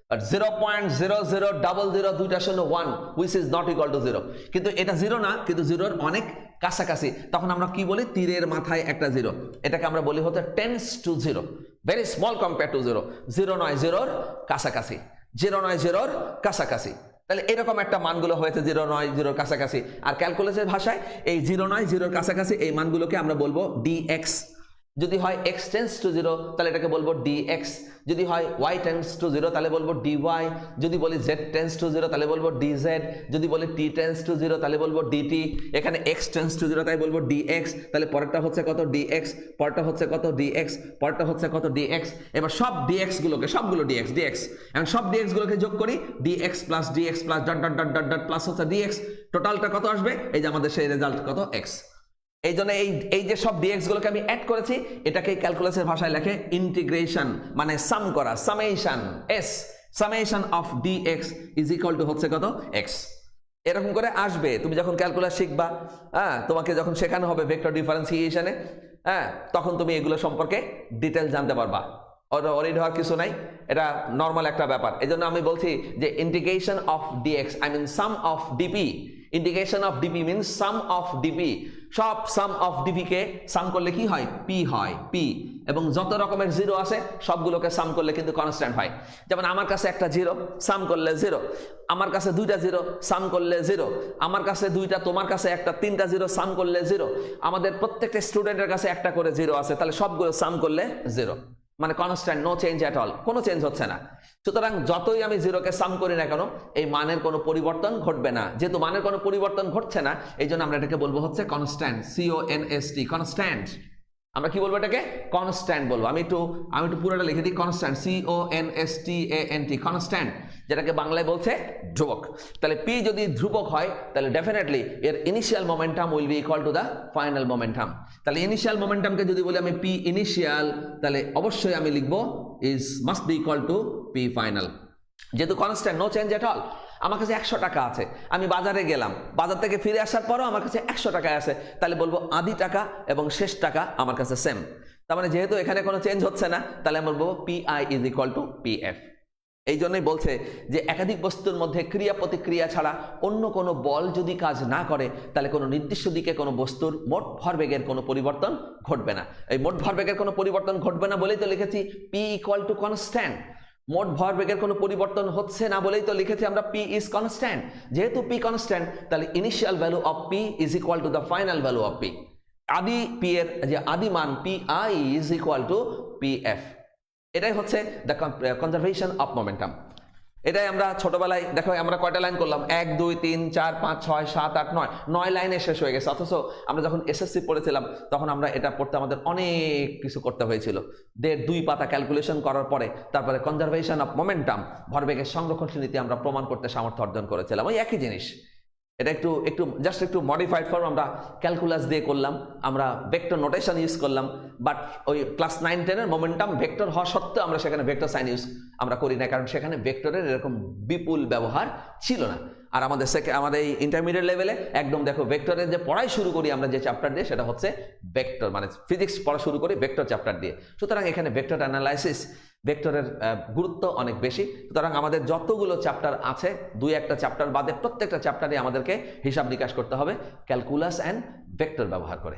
but 0.0000 দুইটা শূন্য 1 which is not equal to 0। কিন্তু এটা 0 না, কিন্তু 0-র অনেক কাছাকাছি। তখন আমরা কি বলি, তীরের মাথায় একটা 0, এটাকে আমরা বলি হচ্ছে tends to 0, very small compare to 0, 0 নয় 0-র কাছাকাছি, 0 নয় 0-র কাছাকাছি। তাহলে এরকম একটা মানগুলো হয়েছে 0 নয় 0-র কাছাকাছি। আর ক্যালকুলাসের ভাষায় এই 0 নয় 0-র কাছাকাছি এই মানগুলোকে আমরা বলবো dx। যদি হয় x টেন্স টু 0 তাহলে এটাকে বলবো dx, যদি হয় y টেন্স টু 0 তাহলে বলবো dy, যদি বলি z টেন্স টু 0 তাহলে বলবো dz, যদি বলি t টেন্স টু 0 তাহলে বলবো dt। এখানে x টেন্স টু 0 তাই বলবো dx, তাহলে পরেরটা হচ্ছে কত dx, পরেরটা হচ্ছে কত dx, পরেরটা হচ্ছে কত dx। এবার সব dx গুলোকে, সবগুলো dx এখন সব dx গুলোকে যোগ করি, dx plus dot dot dot dot dot plus হচ্ছে dx, টোটালটা কত আসবে, এই যে আমাদের সেই রেজাল্ট কত x। এই জন্য এই যে সব dx গুলোকে আমি অ্যাড করেছি, এটাকে ক্যালকুলাসের ভাষায় লেখে ইন্টিগ্রেশন, মানে সাম করা, summation, summation of dx is equal to হচ্ছে কত x। এরকম করে আসবে তুমি যখন ক্যালকুলাস শিখবা, তোমাকে যখন শেখানো হবে ভেক্টর ডিফারেন্সিয়েশনে, তখন তুমি এগুলো সম্পর্কে ডিটেল জানতে পারবা। অরিড হওয়ার কিছু নাই, এটা নর্মাল একটা ব্যাপার। এই জন্য আমি বলছি যে integration of dx, I mean sum of dp, integration of dp means sum of dp। সব সাম অফ dp কে সাম করলে কি হয়, p হয়, p। এবং যত রকমের জিরো আছে সবগুলোকে সাম করলে কিন্তু কনস্ট্যান্ট হয়। যেমন আমার কাছে একটা জিরো, সাম করলে জিরো। আমার কাছে দুইটা জিরো, সাম করলে জিরো। আমার কাছে দুইটা, তোমার কাছে একটা, তিনটা জিরো, সাম করলে জিরো। আমাদের প্রত্যেকটা স্টুডেন্টের কাছে একটা করে জিরো আছে, তাহলে সবগুলো সাম করলে জিরো, মানে constant, no change at all, কোনো চেঞ্জ হচ্ছে না। সুতরাং যতই আমি জিরোকে সাম করি না কেন, এই মানের কোনো পরিবর্তন ঘটবে না। যেহেতু মানের কোনো পরিবর্তন ঘটছে না, এই জন্য আমরা এটাকে বলবো হচ্ছে কনস্ট্যান্ট, CONST, কনস্ট্যান্ট। আমরা কি বলবো এটাকে, কনস্ট্যান্ট বলবো। আমি একটু পুরোটা লিখে দিই, কনস্ট্যান্ট, CONSTANT, কনস্ট্যান্ট, যেটাকে বাংলায় বলছে ধ্রুবক। তাহলে p যদি ধ্রুবক হয় তাহলে ডেফিনেটলি এর initial momentum will be equal to the final momentum. তাহলে ইনিশিয়াল মোমেন্টামকে যদি বলি আমি p ইনিশিয়াল, তাহলে অবশ্যই আমি লিখবো must be equal to p final. যেহেতু constant, no change at all. আমার কাছে 100 টাকা আছে, আমি বাজারে গেলাম, বাজার থেকে ফিরে আসার পরও আমার কাছে 100 টাকা আছে, তাহলে বলবো আদি টাকা এবং শেষ টাকা আমার কাছে সেম। তার মানে যেহেতু এখানে কোনো চেঞ্জ হচ্ছে না, তাহলে আমি বলবো PI is equal two PF। এই জন্যই বলছে যে একাধিক বস্তুর মধ্যে ক্রিয়া প্রতিক্রিয়া ছাড়া অন্য কোনো বল যদি কাজ না করে, তাহলে কোনো নির্দিষ্ট দিকে কোনো বস্তুর মোট ভরবেগের কোনো পরিবর্তন ঘটবে না। এই মোট ভরবেগের কোনো পরিবর্তন ঘটবে না বলেই তো লিখেছি P ইকুয়াল টু কনস্ট্যান্ট। মোট ভরবেগের কোনো পরিবর্তন হচ্ছে না বলেই তো লিখেছি আমরা P ইজ কনস্ট্যান্ট। যেহেতু P কনস্ট্যান্ট, তাহলে initial value of P is equal to the final value of P। আদি P এর যে আদি মান PI is equal two PF। এটাই হচ্ছে দ্য কনজারভেশন অফ মোমেন্টাম। এটাই আমরা ছোটবেলায়, দেখো আমরা কয়টা লাইন করলাম, 1 2 3 4 5 6 7 8 9 লাইনে শেষ হয়ে গেছে। অথচ আমরা যখন এসএসসি পড়েছিলাম তখন আমরা এটা পড়তে আমাদের অনেক কিছু করতে হয়েছিল। 2 পাতা ক্যালকুলেশন করার পরে তারপরে কনজারভেশন অফ মোমেন্টাম, ভরবেগের সংরক্ষণশীল নীতি আমরা প্রমাণ করতে সামর্থ্য অর্জন করেছিলাম। ওই একই জিনিস, এটা একটু মডিফাইড ফর্ম আমরা ক্যালকুলাস দিয়ে করলাম, আমরা ভেক্টর নোটেশন ইউজ করলাম। বাট ওই ক্লাস 9 10 মোমেন্টাম ভেক্টর হওয়া সত্ত্বেও আমরা সেখানে ভেক্টর সাইন ইউজ আমরা করি না, কারণ সেখানে ভেক্টরের এরকম বিপুল ব্যবহার ছিল না। আর আমাদের এই ইন্টারমিডিয়েট লেভেলে একদম দেখো ভেক্টরের যে পড়াই শুরু করি আমরা যে চ্যাপ্টার দিয়ে, সেটা হচ্ছে ভেক্টর, মানে ফিজিক্স পড়া শুরু করি ভেক্টর চ্যাপ্টার দিয়ে। সুতরাং এখানে ভেক্টর অ্যানালাইসিস, ভেক্টরের গুরুত্ব অনেক বেশি। সুতরাং আমাদের যতগুলো চ্যাপ্টার আছে, 2-1টা চ্যাপ্টার বাদে প্রত্যেকটা চ্যাপ্টারে আমাদেরকে হিসাব নিকাশ করতে হবে ক্যালকুলাস অ্যান্ড ভেক্টর ব্যবহার করে।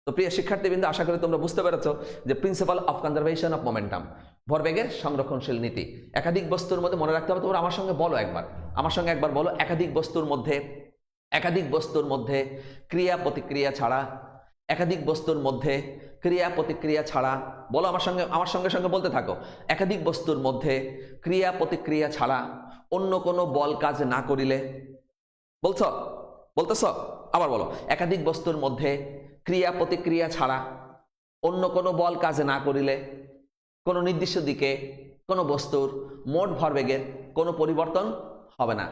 তো প্রিয় শিক্ষার্থীবৃন্দ, আশা করি তোমরা বুঝতে পেরেছো যে principal of conservation of momentum, ভরবেগের সংরক্ষণশীল নীতি। একাধিক বস্তুর মধ্যে মনে রাখতে হবে, তোমরা আমার সঙ্গে বলো একবার বলো, একাধিক বস্তুর মধ্যে ক্রিয়া প্রতিক্রিয়া ছাড়া, একাধিক বস্তুর মধ্যে ক্রিয়া প্রতিক্রিয়া ছাড়া, বলো আমার সঙ্গে বলতে থাকো। একাধিক বস্তুর মধ্যে ক্রিয়া প্রতিক্রিয়া ছাড়া অন্য কোনো বল কাজ না করিলে, বলতেছ আবার বলো, একাধিক বস্তুর মধ্যে ক্রিয়া প্রতিক্রিয়া ছাড়া অন্য কোনো বল কাজ না করিলে কোনো নির্দিষ্ট দিকে কোনো বস্তুর মোট ভরবেগের কোনো পরিবর্তন হবে না।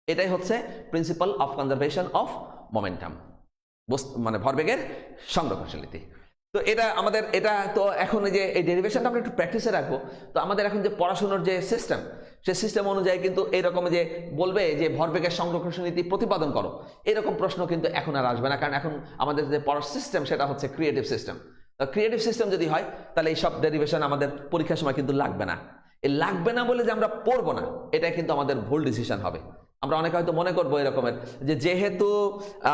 এটাই হচ্ছে principal of conservation of momentum, মানে ভরবেগের সংরক্ষণশীল নীতি। তো এটা তো এখন এই ডেরিভেশনটা আমরা একটু প্র্যাকটিসে রাখবো। তো আমাদের এখন যে পড়াশোনার যে সিস্টেম, সেই সিস্টেম অনুযায়ী কিন্তু এইরকম যে বলবে যে ভরবেগের সংরক্ষণশীল নীতি প্রতিপাদন করো, এরকম প্রশ্ন কিন্তু এখন আর আসবে না, কারণ এখন আমাদের যে পড়ার সিস্টেম সেটা হচ্ছে ক্রিয়েটিভ সিস্টেম। তো ক্রিয়েটিভ সিস্টেম যদি হয়, তাহলে এই সব ডেরিভেশন আমাদের পরীক্ষার সময় কিন্তু লাগবে না। এই লাগবে না বলে যে আমরা পড়বো না, এটা কিন্তু আমাদের ভুল ডিসিশন হবে। আমরা অনেকে হয়তো মনে করবো এরকমের যে যেহেতু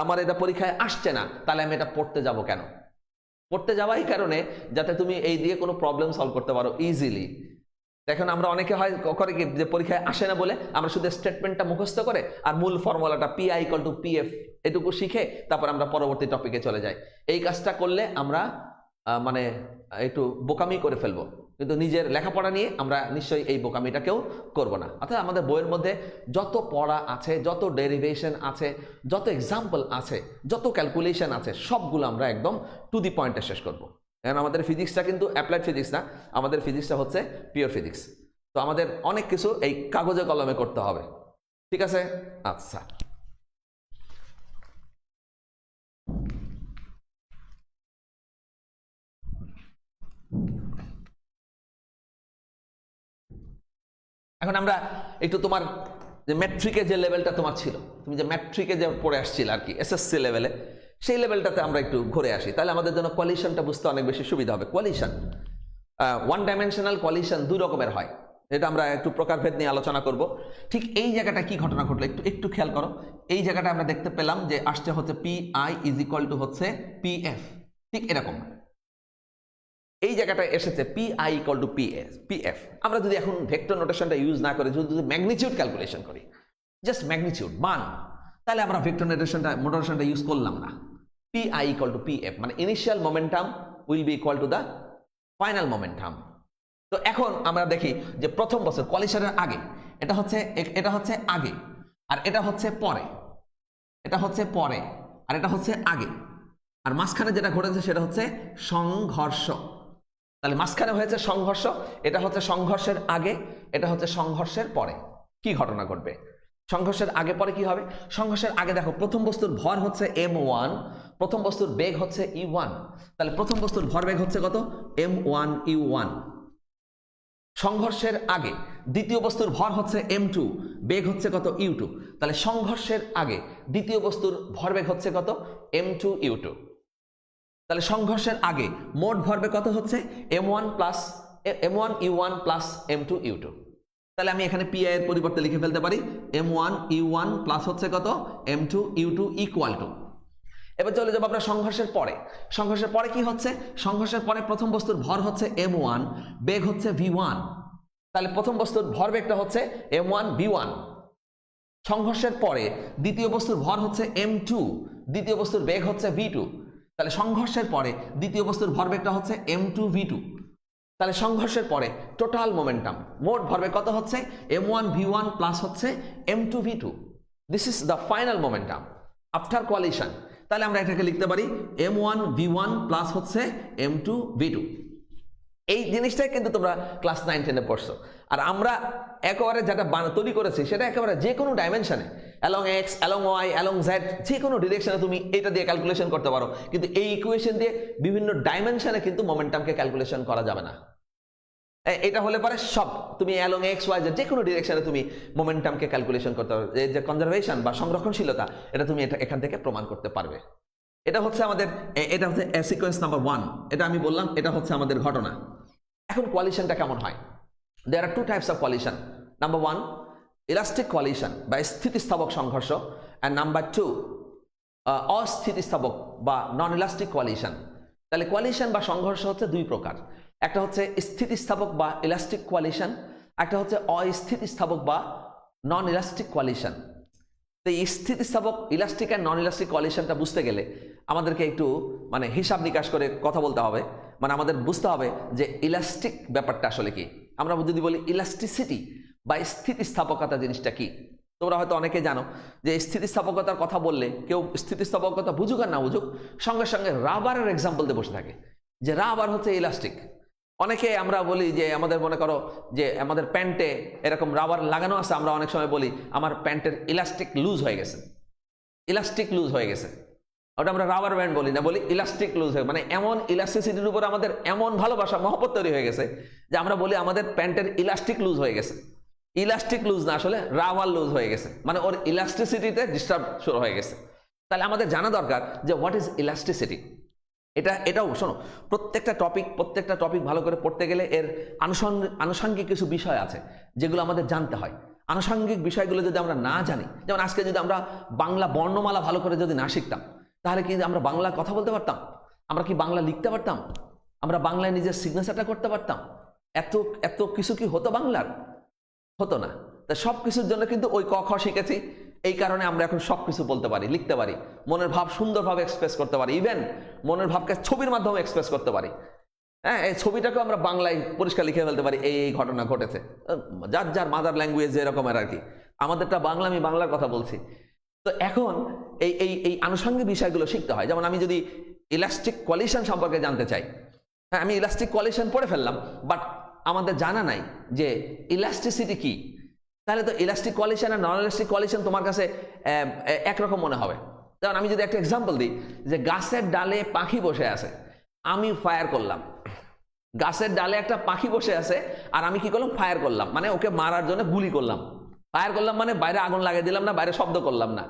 আমার এটা পরীক্ষায় আসছে না, তাহলে আমি এটা পড়তে যাব কেন? পড়তে যাওয়াই কারণে যাতে তুমি এই দিয়ে কোনো প্রবলেম সলভ করতে পারো ইজিলি। এখন আমরা অনেকে হয় করে কি, যে পরীক্ষায় আসে না বলে আমরা শুধু স্টেটমেন্টটা মুখস্থ করে আর মূল ফর্মুলাটা PI ইকুয়াল টু PF এটুকু শিখে তারপর আমরা পরবর্তী টপিকে চলে যাই। এই কাজটা করলে আমরা মানে একটু বোকামি করে ফেলবো, কিন্তু নিজের লেখাপড়া নিয়ে আমরা নিশ্চয়ই এই বোকামিটাকেও করব না। অর্থাৎ আমাদের বইয়ের মধ্যে যত পড়া আছে, যত ডেরিভেশন আছে, যত এক্সাম্পল আছে, যত ক্যালকুলেশন আছে, সবগুলো আমরা একদম টু দি পয়েন্টে শেষ করব। কারণ আমাদের ফিজিক্সটা কিন্তু অ্যাপ্লাইড ফিজিক্স না, আমাদের ফিজিক্সটা হচ্ছে পিওর ফিজিক্স। তো আমাদের অনেক কিছু এই কাগজে কলমে করতে হবে, ঠিক আছে? আচ্ছা, এখন আমরা একটু তোমার যে ম্যাট্রিকে যে লেভেলটা তোমার ছিল, তুমি যে ম্যাট্রিকে যে পড়ে আসছিলে আর কি এসএসসি লেভেলে, সেই লেভেলটাতে আমরা একটু ঘুরে আসি, তাহলে আমাদের জন্য কোয়ালিশনটা বুঝতে অনেক বেশি সুবিধা হবে। কোয়ালিশন, ওয়ান ডাইমেনশনাল কোয়ালিশন দুই রকমের হয়, এটা আমরা একটু প্রকারভেদ নিয়ে আলোচনা করব। ঠিক এই জায়গাটা কি ঘটনা ঘটলো একটু একটু খেয়াল করো। এই জায়গাটা আমরা দেখতে পেলাম যে আসছে হচ্ছে P I is equal to হচ্ছে পি এফ, ঠিক এরকম এই জায়গাটায় এসেছে P I equal to P F. আমরা যদি এখন ভেক্টর নোটেশনটা ইউজ না করে যদি ম্যাগনিটিউড ক্যালকুলেশন করি, জাস্ট ম্যাগনিটিউড মান, তাহলে আমরা ভেক্টর নোটেশনটা ইউজ করলাম না। P I equal to P F মানে initial momentum will be equal to the final momentum. তো এখন আমরা দেখি যে প্রথম বছর কোয়ালিশনের আগে এটা হচ্ছে আগে, আর এটা হচ্ছে পরে, এটা হচ্ছে পরে, আর এটা হচ্ছে আগে, আর মাঝখানে যেটা ঘটেছে সেটা হচ্ছে সংঘর্ষ। তাহলে মাঝখানে হয়েছে সংঘর্ষ, এটা হচ্ছে সংঘর্ষের আগে, এটা হচ্ছে সংঘর্ষের পরে। কি ঘটনা ঘটবে সংঘর্ষের আগে পরে কি হবে? সংঘর্ষের আগে দেখো প্রথম বস্তুর ভর হচ্ছে m1, প্রথম বস্তুর বেগ হচ্ছে e1, তাহলে প্রথম বস্তুর ভর বেগ হচ্ছে কত? m1 u1। সংঘর্ষের আগে দ্বিতীয় বস্তুর ভর হচ্ছে m2, বেগ হচ্ছে কত? u2, তাহলে সংঘর্ষের আগে দ্বিতীয় বস্তুর ভরবেগ হচ্ছে কত? m2 u2। তাহলে সংঘর্ষের আগে মোট ভরবেগ কত হচ্ছে? m1 u1 plus m2 u2। তাহলে আমি এখানে পি আই এর পরিবর্তে লিখে ফেলতে পারি m1 u1 প্লাস হচ্ছে কত? m2 u2 equal to. এবার চলে যাবো আমরা সংঘর্ষের পরে। সংঘর্ষের পরে কি হচ্ছে? সংঘর্ষের পরে প্রথম বস্তুর ভর হচ্ছে m1, বেগ হচ্ছে v1, তাহলে প্রথম বস্তুর ভরবেগটা হচ্ছে m1 v1। সংঘর্ষের পরে দ্বিতীয় বস্তুর ভর হচ্ছে m2, দ্বিতীয় বস্তুর বেগ হচ্ছে v2, তাহলে সংঘর্ষের পরে দ্বিতীয় বস্তুর ভরবেগটা হচ্ছে m2 v2। তাহলে সংঘর্ষের পরে টোটাল মোমেন্টাম মোট ভরবেগ কত হচ্ছে? m1 v1 প্লাস হচ্ছে m2 v2। This is the final momentum after coalition. তাহলে আমরা এটাকে লিখতে পারি m1 v1 প্লাস হচ্ছে m2 v2। এই জিনিসটাই কিন্তু তোমরা ক্লাস 9-10 এ পড়ছো, আর আমরা একেবারে যেটা তৈরি করেছি সেটা একেবারে যে কোনো ডাইমেনশনে along X, along Y, along Z, যে কোনো ডিরেকশনে তুমি এটা দিয়ে ক্যালকুলেশন করতে পারো, কিন্তু এই ইকুয়েশন দিয়ে বিভিন্ন ডাইমেনশনে কিন্তু মোমেন্টামকে ক্যালকুলেশন করা যাবে না। এটা হলে পরে সব তুমি অ্যালং এক্স ওয়াই জেড যে কোনো ডিরেকশনে তুমি মোমেন্টামকে ক্যালকুলেশন করতে পারবে, এই যে কনজারভেশন বা সংরক্ষণশীলতা এটা তুমি এটা এখান থেকে প্রমাণ করতে পারবে। এটা হচ্ছে আমাদের, এটা হচ্ছে সিকোয়েন্স নাম্বার 1, এটা আমি বললাম, এটা হচ্ছে আমাদের ঘটনা। এখন কোয়ালিশনটা কেমন হয়? There are two types of collision. Number 1 elastic collision বা স্থিতিস্থাপক সংঘর্ষ, অ্যান্ড নাম্বার 2 অস্থিতিস্থাপক বা নন ইলাস্টিক কোয়ালিশন। তাহলে কোয়ালিশন বা সংঘর্ষ হচ্ছে দুই প্রকার, একটা হচ্ছে স্থিতিস্থাপক বা ইলাস্টিক কোয়ালিশন, একটা হচ্ছে অস্থিতিস্থাপক বা নন ইলাস্টিক কোয়ালিশন। তো এই স্থিতিস্থাপক ইলাস্টিক অ্যান্ড নন ইলাস্টিক কোয়ালিশনটা বুঝতে গেলে আমাদেরকে একটু মানে হিসাব নিকাশ করে কথা বলতে হবে, মানে আমাদের বুঝতে হবে যে ইলাস্টিক ব্যাপারটা আসলে কি। আমরা যদি বলি ইলাস্টিসিটি বা স্থিতিস্থাপকতা জিনিসটা কি, তোমরা হয়তো অনেকে জানো যে স্থিতিস্থাপকতার কথা বললে কেউ স্থিতিস্থাপকতা বুঝুক আর না বুঝুক সঙ্গে সঙ্গে রাবারের এক্সাম্পল দিয়ে বসে থাকে যে রাবার হচ্ছে ইলাস্টিক। অনেকে আমরা বলি যে আমাদের মনে করো যে আমাদের প্যান্টে এরকম রাবার লাগানো আছে, আমরা অনেক সময় বলি আমার প্যান্টের ইলাস্টিক লুজ হয়ে গেছে, ইলাস্টিক লুজ হয়ে গেছে, ওটা আমরা রাবার ব্যান্ড বলি না, বলি ইলাস্টিক লুজ হয়ে, মানে এমন ইলাস্টিসিটির উপর আমাদের এমন ভালোবাসা মহব্বত তৈরি হয়ে গেছে যে আমরা বলি আমাদের প্যান্টের ইলাস্টিক লুজ হয়ে গেছে। ইলাস্টিক লুজ না, আসলে রাবার লুজ হয়ে গেছে, মানে ওর ইলাস্টিসিটিতে ডিস্টার্ব শুরু হয়ে গেছে। তাহলে আমাদের জানা দরকার যে হোয়াট ইজ ইলাস্টিসিটি। এটাও শোনো, প্রত্যেকটা টপিক ভালো করে পড়তে গেলে এর আনুষঙ্গিক কিছু বিষয় আছে যেগুলো আমাদের জানতে হয়। আনুষঙ্গিক বিষয়গুলো যদি আমরা না জানি, যেমন আজকে যদি আমরা বাংলা বর্ণমালা ভালো করে যদি না শিখতাম তাহলে কি আমরা বাংলা কথা বলতে পারতাম? আমরা কি বাংলা লিখতে পারতাম? আমরা বাংলায় নিজের সিগনেচারটা করতে পারতাম? এত কিছু কি হতো বাংলার? হতো না। তা সব কিছুর জন্য কিন্তু ওই ক খ শিখেছি, এই কারণে আমরা এখন সবকিছু বলতে পারি, লিখতে পারি, মনের ভাব সুন্দরভাবে এক্সপ্রেস করতে পারি, ইভেন মনের ভাবকে ছবির মাধ্যমে এক্সপ্রেস করতে পারি। হ্যাঁ, এই ছবিটাকেও আমরা বাংলায় পরিষ্কার লিখে ফেলতে পারি, এই ঘটনা ঘটেছে। যার যার মাদার ল্যাঙ্গুয়েজ যেরকমের আর কি, আমাদেরটা বাংলা, আমি বাংলার কথা বলছি। তো এখন এই এই এই আনুষঙ্গিক বিষয়গুলো শিখতে হয়। যেমন আমি যদি ইলাস্টিক কোয়ালিশন সম্পর্কে জানতে চাই, হ্যাঁ, আমি ইলাস্টিক কোয়ালিশন পড়ে ফেললাম, বাট আমাদের জানা নাই যে ইলাস্টিসিটি কি। তাহলে তো ইলাস্টিক কোয়ালিশন আর নন ইলাস্টিক কোয়ালিশন তোমার কাছে একরকম মনে হবে। যেমন আমি যদি একটা এক্সাম্পল দিই, যে গাছের ডালে পাখি বসে আছে, আমি ফায়ার করলাম। গাছের ডালে একটা পাখি বসে আছে আর আমি কি করলাম, ফায়ার করলাম, মানে ওকে মারার জন্য গুলি করলাম। ফায়ার করলাম মানে বাইরে আগুন লাগিয়ে দিলাম না, বাইরে শব্দ করলাম না,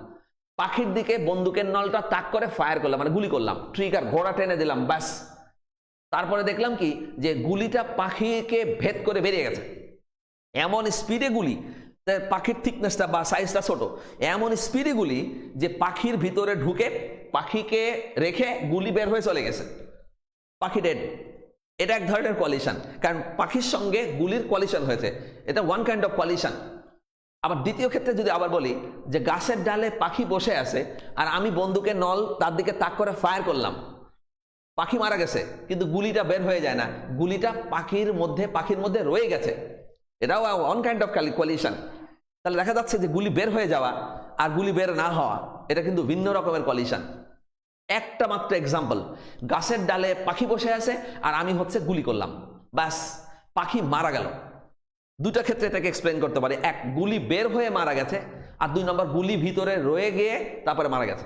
পাখির দিকে বন্দুকের নলটা তাক করে ফায়ার করলাম, মানে গুলি করলাম, ট্রিগার ঘোড়া টেনে দিলাম, ব্যাস। তারপরে দেখলাম কি, যে গুলিটা পাখিকে ভেদ করে বেরিয়ে গেছে। এমন স্পিডে গুলি, পাখির থিকনেসটা বা সাইজটা ছোট, এমন স্পিডে গুলি যে পাখির ভিতরে ঢুকে পাখিকে রেখে গুলি বের হয়ে চলে গেছে, পাখি ডেড। এটা এক ধরনের কোয়ালিশন, কারণ পাখির সঙ্গে গুলির কোয়ালিশন হয়েছে, এটা ওয়ান কাইন্ড অফ কোয়ালিশন। আবার দ্বিতীয় ক্ষেত্রে যদি আবার বলি, যে গাছের ডালে পাখি বসে আছে আর আমি বন্দুকের নল তার দিকে তাক করে ফায়ার করলাম, পাখি মারা গেছে কিন্তু গুলিটা বের হয়ে যায় না, গুলিটা পাখির মধ্যে রয়ে গেছে, এটাও ওয়ান কাইন্ড অফ কোয়ালিশন। তাহলে দেখা যাচ্ছে যে গুলি বের হয়ে যাওয়া আর গুলি বের না হওয়া, এটা কিন্তু ভিন্ন রকমের কোয়ালিশন। একটা মাত্র এক্সাম্পল, গাছের ডালে পাখি বসে আছে আর আমি হচ্ছে গুলি করলাম, ব্যাস পাখি মারা গেল। দুটা ক্ষেত্রে এটাকে এক্সপ্লেন করতে পারি, এক, গুলি বের হয়ে মারা গেছে, আর দুই নম্বর, গুলি ভিতরে রয়ে গিয়ে তারপরে মারা গেছে।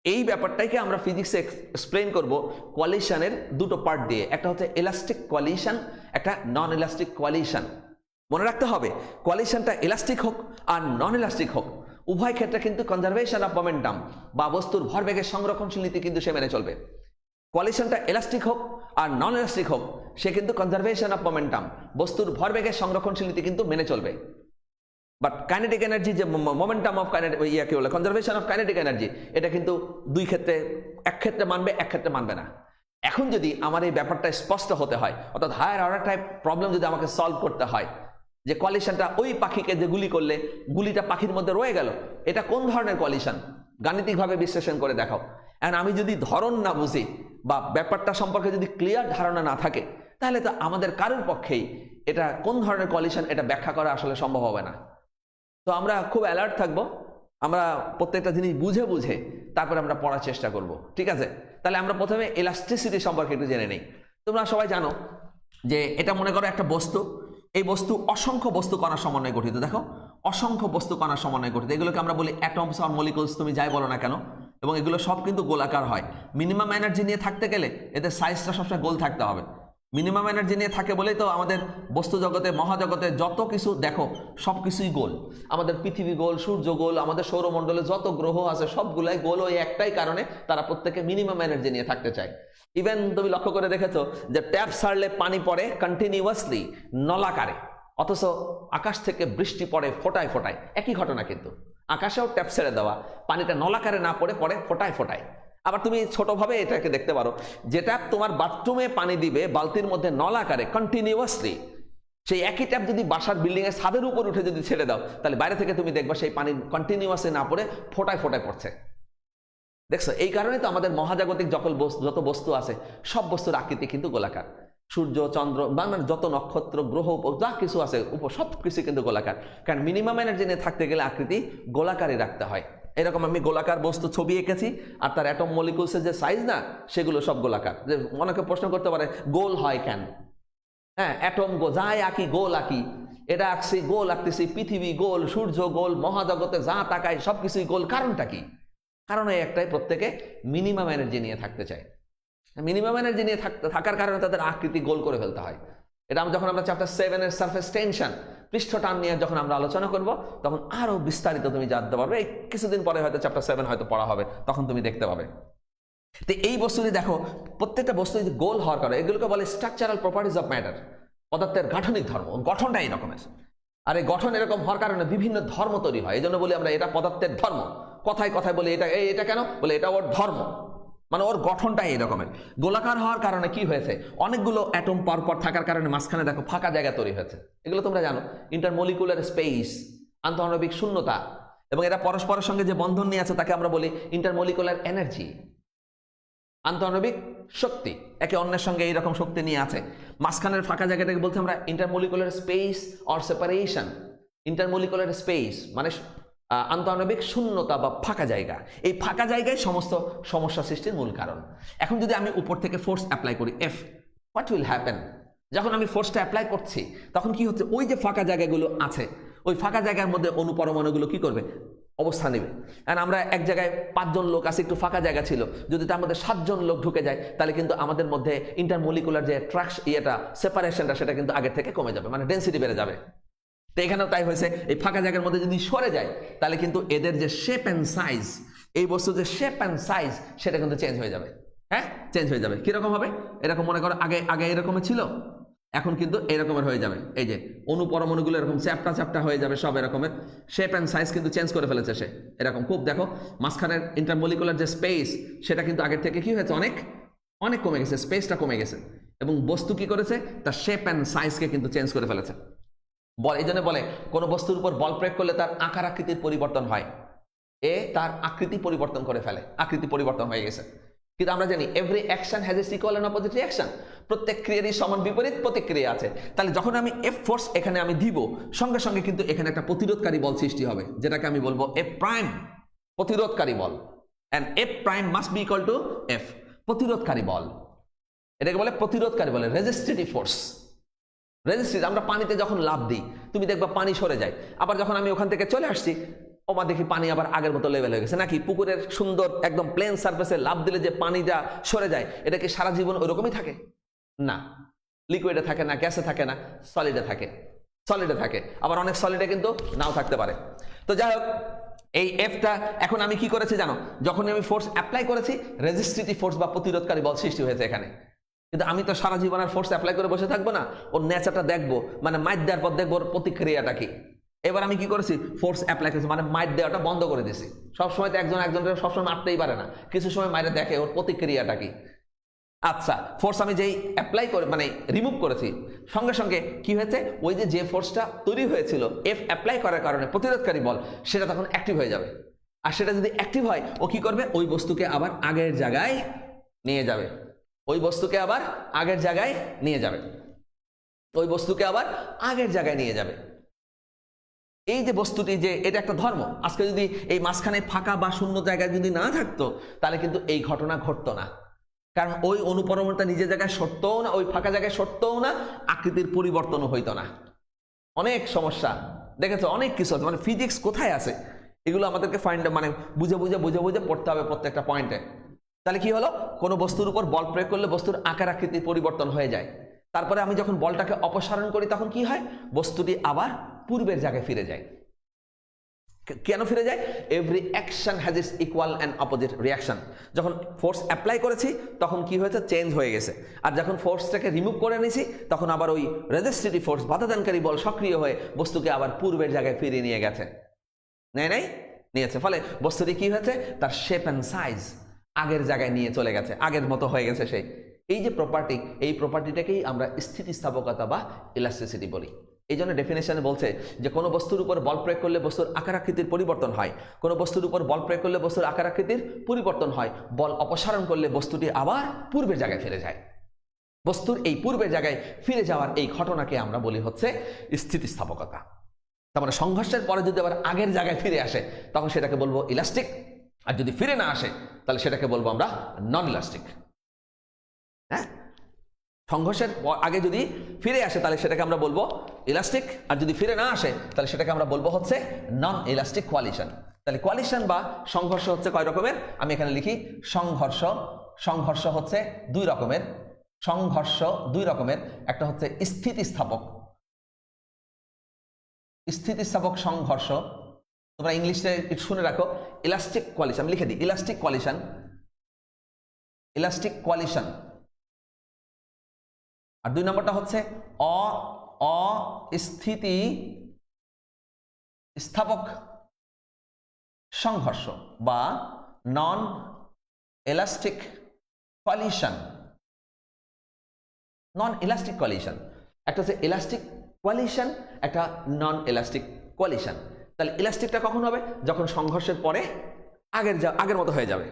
এই ব্যাপারটাকে আমরা ফিজিক্সে এক্সপ্লেন করব কোয়ালিশনের দুটো পার্ট দিয়ে, একটা হচ্ছে ইলাস্টিক কোয়ালিশন, একটা নন ইলাস্টিক কোয়ালিশন। মনে রাখতে হবে, কোয়ালিশনটা ইলাস্টিক হোক আর নন ইলাস্টিক হোক, উভয় ক্ষেত্রে কিন্তু কনজারভেশন অফ মোমেন্টাম বা বস্তুর ভরবেগের সংরক্ষণশীল নীতি কিন্তু সে মেনে চলবে। কোয়ালিশনটা ইলাস্টিক হোক আর নন ইলাস্টিক হোক, সে কিন্তু কনজারভেশন অফ মোমেন্টাম, বস্তুর ভরবেগের সংরক্ষণশীল নীতি কিন্তু মেনে চলবে। বাট কাইনেটিক এনার্জি, যে মোমেন্টাম অফ কি বলে, কনজারভেশন অফ কাইনেটিক এনার্জি, এটা কিন্তু দুই ক্ষেত্রে, এক ক্ষেত্রে মানবে, এক ক্ষেত্রে মানবে না। এখন যদি আমার এই ব্যাপারটা স্পষ্ট হতে হয়, অর্থাৎ হায়ার অর্ডার টাইপ প্রবলেম যদি আমাকে সলভ করতে হয়, যে কোয়ালিশনটা ওই পাখিকে যে গুলি করলে গুলিটা পাখির মধ্যে রয়ে গেল, এটা কোন ধরনের কোয়ালিশন, গাণিতিকভাবে বিশ্লেষণ করে দেখাও। এখন আমি যদি ধরন না বুঝি বা ব্যাপারটা সম্পর্কে যদি ক্লিয়ার ধারণা না থাকে, তাহলে তো আমাদের কারোর পক্ষেই এটা কোন ধরনের কোয়ালিশন এটা ব্যাখ্যা করা আসলে সম্ভব হবে না। তো আমরা খুব অ্যালার্ট থাকবো, আমরা প্রত্যেকটা জিনিস বুঝে বুঝে তারপরে আমরা পড়ার চেষ্টা করব, ঠিক আছে? তাহলে আমরা প্রথমে ইলাস্টিসিটি সম্পর্কে একটু জেনে নেই। তোমরা সবাই জানো যে এটা মনে করো একটা বস্তু, এই বস্তু অসংখ্য বস্তু কণার সমন্বয়ে গঠিত। দেখো, অসংখ্য বস্তু কণার সমন্বয়ে গঠিত, এগুলোকে আমরা বলি অ্যাটমস আর মলিকুলস, তুমি যাই বলো না কেন, এবং এগুলো সব কিন্তু গোলাকার হয়। মিনিমাম এনার্জি নিয়ে থাকতে গেলে এদের সাইজটা সবসময় গোল থাকতে হবে। মিনিমাম এনার্জি নিয়ে থাকে বলেই তো আমাদের বস্তু জগতে, মহাজগতে যত কিছু দেখো সব কিছুই গোল। আমাদের পৃথিবী গোল, সূর্য গোল, আমাদের সৌরমণ্ডলে যত গ্রহ আছে সবগুলাই গোল, ওই একটাই কারণে তারা প্রত্যেকে মিনিমাম এনার্জি নিয়ে থাকতে চায়। ইভেন তুমি লক্ষ্য করে দেখেছো যে ট্যাপ ছাড়লে পানি পড়ে কন্টিনিউয়াসলি নলাকারে, অথচ আকাশ থেকে বৃষ্টি পড়ে ফোটায় ফোটায়, একই ঘটনা কিন্তু। আকাশেও ট্যাপ ছেড়ে দেওয়া, পানিটা নলাকারে না পড়ে পড়ে ফোটায় ফোটায়। আবার তুমি ছোটভাবে এটাকে দেখতে পারো, যে ট্যাপ তোমার বাথরুমে পানি দিবে বালতির মধ্যে নলাকারে কন্টিনিউয়াসলি, সেই একই ট্যাপ যদি বাসার বিল্ডিং এর ছাদের উপর উঠে যদি ছেড়ে দাও, তাহলে বাইরে থেকে তুমি দেখবা সেই পানি কন্টিনিউয়াসলি না পড়ে ফোটায় ফোটায় পড়ছে। দেখছো, এই কারণে তো আমাদের মহাজাগতিক যত বস্তু আছে সব বস্তুর আকৃতি কিন্তু গোলাকার। সূর্য, চন্দ্র, মানে যত নক্ষত্র, গ্রহ, যা কিছু আছে সব কিছু কিন্তু গোলাকার, কারণ মিনিমাম এনার্জি নিয়ে থাকতে গেলে আকৃতি গোলাকারই রাখতে হয়। এরকম আমি গোলাকার বস্তু ছবি এঁকেছি, আর তার অ্যাটম মলিকুলসের যে সাইজ না, সেগুলো সব গোলাকার। যে অনেকে প্রশ্ন করতে পারে গোল হয় কেন? হ্যাঁ, অ্যাটম যাই আঁকি গোল আঁকি, এটা আঁকছি গোল আঁকতেছি, পৃথিবী গোল, সূর্য গোল, মহাজগতে যা তাকায় সবকিছুই গোল। কারণটা কি? কারণ এই একটাই, প্রত্যেকে মিনিমাম এনার্জি নিয়ে থাকতে চায়। মিনিমাম এনার্জি নিয়ে থাকার কারণে তাদের আকৃতি গোল করে ফেলতে হয়। এটা যখন আমরা চ্যাপ্টার 7 এর সারফেস টেনশন, পৃষ্ঠ টান নিয়ে যখন আমরা আলোচনা করব, তখন আরো বিস্তারিত তুমি জানতে পারবে। এই কিছুদিন পরে হয়তো চ্যাপ্টার 7 হয়তো পড়া হবে, তখন তুমি দেখতে পাবে। তো এই বস্তুটি দেখো, প্রত্যেকটা বস্তু যদি গোল হওয়ার কারণে, এগুলোকে বলে স্ট্রাকচারাল প্রপার্টিজ অফ ম্যাটার, পদার্থের গাঠনিক ধর্ম, গঠনটা এইরকম আছে। আর এই গঠন এরকম হওয়ার কারণে বিভিন্ন ধর্ম তৈরি হয়। এই জন্য বলি আমরা এটা পদার্থের ধর্ম। কথায় কথায় বলি এটা কেন বলে, এটা ওর ধর্ম, মানে ওর গঠনটাই এই রকমের। গোলাকার হওয়ার কারণে কি হয়েছে, অনেকগুলো অ্যাটম পরপর থাকার কারণে মাঝখানে দেখো ফাঁকা জায়গা তৈরি হয়েছে। এগুলো তোমরা জানো, ইন্টারমলিকুলার স্পেস, আন্তঃআণবিক শূন্যতা, এবং এরা পরস্পরের সঙ্গে যে বন্ধন নিয়ে আছে তাকে আমরা বলি ইন্টারমলিকুলার এনার্জি, আন্তঃআণবিক শক্তি, একে অন্যের সঙ্গে এইরকম শক্তি নিয়ে আছে। মাঝখানের ফাঁকা জায়গাটাকে বলছি আমরা intermolecular space or separation. Intermolecular space মানে আন্তঃআণবিক শূন্যতা বা ফাঁকা জায়গা। এই ফাঁকা জায়গায় সমস্ত সমস্যা সৃষ্টির মূল কারণ। এখন যদি আমি উপর থেকে ফোর্স অ্যাপ্লাই করি এফ, হোয়াট উইল হ্যাপেন? যখন আমি ফোর্সটা অ্যাপ্লাই করছি তখন কি হচ্ছে, ওই যে ফাঁকা জায়গাগুলো আছে ওই ফাঁকা জায়গার মধ্যে অনুপরমাণুগুলো কি করবে, অবস্থান নেবে। কারণ আমরা এক জায়গায় 5 জন লোক আছে, একটু ফাঁকা জায়গা ছিল, যদি তার মধ্যে 7 জন লোক ঢুকে যায় তাহলে কিন্তু আমাদের মধ্যে ইন্টারমলিকুলার যে সেপারেশনটা সেটা কিন্তু আগের থেকে কমে যাবে, মানে ডেন্সিটি বেড়ে যাবে। তো এখানেও তাই হয়েছে, এই ফাঁকা জায়গার মধ্যে যদি সরে যায় তাহলে কিন্তু এদের যে শেপ অ্যান্ড সাইজ, এই বস্তুর যে শেপ অ্যান্ড সাইজ সেটা কিন্তু চেঞ্জ হয়ে যাবে। হ্যাঁ, চেঞ্জ হয়ে যাবে। কিরকম হবে? এরকম মনে করো আগে এরকমের ছিল, এখন কিন্তু এরকমের হয়ে যাবে। এই যে অনুপরমাণুগুলো এরকম চ্যাপটা চ্যাপটা হয়ে যাবে, সব এরকমের শেপ অ্যান্ড সাইজ কিন্তু চেঞ্জ করে ফেলেছে সে। এরকম খুব দেখো মাঝখানের ইন্টারমলিকুলার যে স্পেস সেটা কিন্তু আগের থেকে কি হয়েছে, অনেক অনেক কমে গেছে, স্পেসটা কমে গেছে। এবং বস্তু কি করেছে, তার শেপ অ্যান্ড সাইজকে কিন্তু চেঞ্জ করে ফেলেছে। এই জন্য বলে কোনো বস্তুর উপর বল প্রয়োগ করলে তার আকার আকৃতির পরিবর্তন হয়। তার আকৃতি পরিবর্তন করে ফেলে, আকৃতি পরিবর্তন হয়ে গেছে। কিন্তু আমরা জানি every action has its equal and opposite reaction, প্রত্যেক ক্রিয়ারই সমান বিপরীত প্রতিক্রিয়া আছে। তাহলে যখন আমি এফ ফোর্স এখানে আমি দিব, সঙ্গে সঙ্গে কিন্তু এখানে একটা প্রতিরোধকারী বল সৃষ্টি হবে, যেটাকে আমি বলবো এফ প্রাইম, প্রতিরোধকারী বল। And F prime must be equal to F, প্রতিরোধকারী বল। এটাকে বলে প্রতিরোধকারী বলে রেজিস্ট্রেটিভ ফোর্স। রেজিস্ট্রেটিভ, আমরা পানিতে যখন লাফ দিই তুমি দেখবা পানি সরে যায়, আবার যখন আমি ওখান থেকে চলে আসছি ওমা দেখি পানি আবার আগের মতো লেভেল হয়ে গেছে। নাকি পুকুরের সুন্দর একদম প্লেন সারফেসে লাফ দিলে যে পানিটা সরে যায়, এটা কি সারা জীবন ওইরকমই থাকে? না, লিকুইডে থাকে না, গ্যাসে থাকে না, সলিডে থাকে। সলিডে থাকে, আবার অনেক সলিডে কিন্তু নাও থাকতে পারে। তো যাই হোক, এই এফটা এখন আমি কি করেছি জানো, যখন আমি ফোর্স অ্যাপ্লাই করেছি রেজিস্ট্রেটিভ ফোর্স বা প্রতিরোধকারী বল সৃষ্টি হয়েছে এখানে। কিন্তু আমি তো সারা জীবন আর ফোর্স অ্যাপ্লাই করে বসে থাকবো না, ওর নেচারটা দেখবো, মানে মাইট দেওয়ার পর দেখবো ওর প্রতিক্রিয়াটা কি। এবার আমি কি করেছি, ফোর্স অ্যাপ্লাই করেছি, মানে মাইট দেওয়াটা বন্ধ করে দিয়েছি। সবসময় তো একজনকে সবসময় মারতেই পারে না, কিছু সময় মাইরে দেখে ওর প্রতিক্রিয়াটা কি। আচ্ছা, ফোর্স আমি যেই অ্যাপ্লাই করে মানে রিমুভ করেছি, সঙ্গে সঙ্গে কি হয়েছে, ওই যে ফোর্সটা তৈরি হয়েছিল এফ অ্যাপ্লাই করার কারণে প্রতিরোধকারী বল, সেটা তখন অ্যাক্টিভ হয়ে যাবে। আর সেটা যদি অ্যাক্টিভ হয়, ও কি করবে, ওই বস্তুকে আবার আগের জায়গায় নিয়ে যাবে। ওই বস্তুকে আবার আগের জায়গায় নিয়ে যাবে। ওই বস্তুকে আবার আগের জায়গায় নিয়ে যাবে। এই যে বস্তুটি, যে এটা একটা ধর্ম, আজকে যদি এই মাঝখানে ফাঁকা বা শূন্য জায়গায় যদি না থাকতো তাহলে কিন্তু এই ঘটনা ঘটতো না। কারণ ওই অনুপরমাণুটা নিজের জায়গায় সরতও না, ওই ফাঁকা জায়গায় সরতও না, আকৃতির পরিবর্তনও হইতো না। অনেক সমস্যা দেখেছো, অনেক কিছু আছে, মানে ফিজিক্স কোথায় আছে এগুলো আমাদেরকে মানে বুঝে বুঝে পড়তে হবে প্রত্যেকটা পয়েন্টে। তাহলে কি হলো, কোনো বস্তুর উপর বল প্রয়োগ করলে বস্তুর আকার আকৃতির পরিবর্তন হয়ে যায়। তারপরে আমি যখন বলটাকে অপসারণ করি তখন কি হয়, বস্তুটি আবার পূর্বের জায়গায় ফিরে যায়। কেন ফিরে যায়? Every action has its equal and opposite reaction. যখন ফোর্স অ্যাপ্লাই করেছি তখন কি হয়েছে, চেঞ্জ হয়ে গেছে। আর যখন ফোর্সটাকে রিমুভ করে নিয়েছি তখন আবার ওই রেজিস্ট্রেটিভ ফোর্স, বাধাদানকারী বল সক্রিয় হয়ে বস্তুকে আবার পূর্বের জায়গায় ফিরিয়ে নিয়ে গেছে। নিয়েছে। ফলে বস্তুটি কি হয়েছে, তার শেপ অ্যান্ড সাইজ আগের জায়গায় নিয়ে চলে গেছে, আগের মতো হয়ে গেছে সেই। এই যে প্রপার্টি, এই প্রপার্টিটাকেই আমরা স্থিতিস্থাপকতা বা ইলাস্টিসিটি বলি। এই জন্য ডেফিনেশনে বলছে যে কোনো বস্তুর উপর বল প্রয়োগ করলে বস্তুর আকার আকৃতির পরিবর্তন হয়, কোনো বস্তুর উপর বল প্রয়োগ করলে বস্তুর আকার আকৃতির পরিবর্তন হয়, বল অপসারণ করলে বস্তুটি আবার পূর্বের জায়গায় ফিরে যায়। বস্তুর এই পূর্বের জায়গায় ফিরে যাওয়ার এই ঘটনাকে আমরা বলি হচ্ছে স্থিতিস্থাপকতা। তার মানে সংঘর্ষের পরে যদি আবার আগের জায়গায় ফিরে আসে তখন সেটাকে বলবো ইলাস্টিক, আর যদি ফিরে না আসে তাহলে সেটাকে বলবো আমরা নন ইলাস্টিক। হ্যাঁ, সংঘর্ষের আগে যদি ফিরে আসে তাহলে সেটাকে আমরা বলবো ইলাস্টিক, আর যদি ফিরে না আসে তাহলে সেটাকে আমরা বলবো হচ্ছে নন ইলাস্টিক কোয়ালিশন। তাহলে কোয়ালিশন বা সংঘর্ষ হচ্ছে কয় রকমের, আমি এখানে লিখি সংঘর্ষ হচ্ছে দুই রকমের। সংঘর্ষ দুই রকমের, একটা হচ্ছে স্থিতিস্থাপক সংঘর্ষ, তোমরা ইংলিশে একটু শুনে রাখো, ইলাস্টিক কোয়ালিশন, আমি লিখে দিই ইলাস্টিক কোয়ালিশন। আর দুই নম্বরটা হচ্ছে অস্থিতিস্থাপক সংঘর্ষ বা নন ইলাস্টিক কোয়ালিশন। নন ইলাস্টিক কোয়ালিশন, একটা হচ্ছে ইলাস্টিক কোয়ালিশন, একটা নন ইলাস্টিক কোয়ালিশন। তাহলে ইলাস্টিকটা কখন হবে? যখন সংঘর্ষের পরে আগের মতো হয়ে যাবে।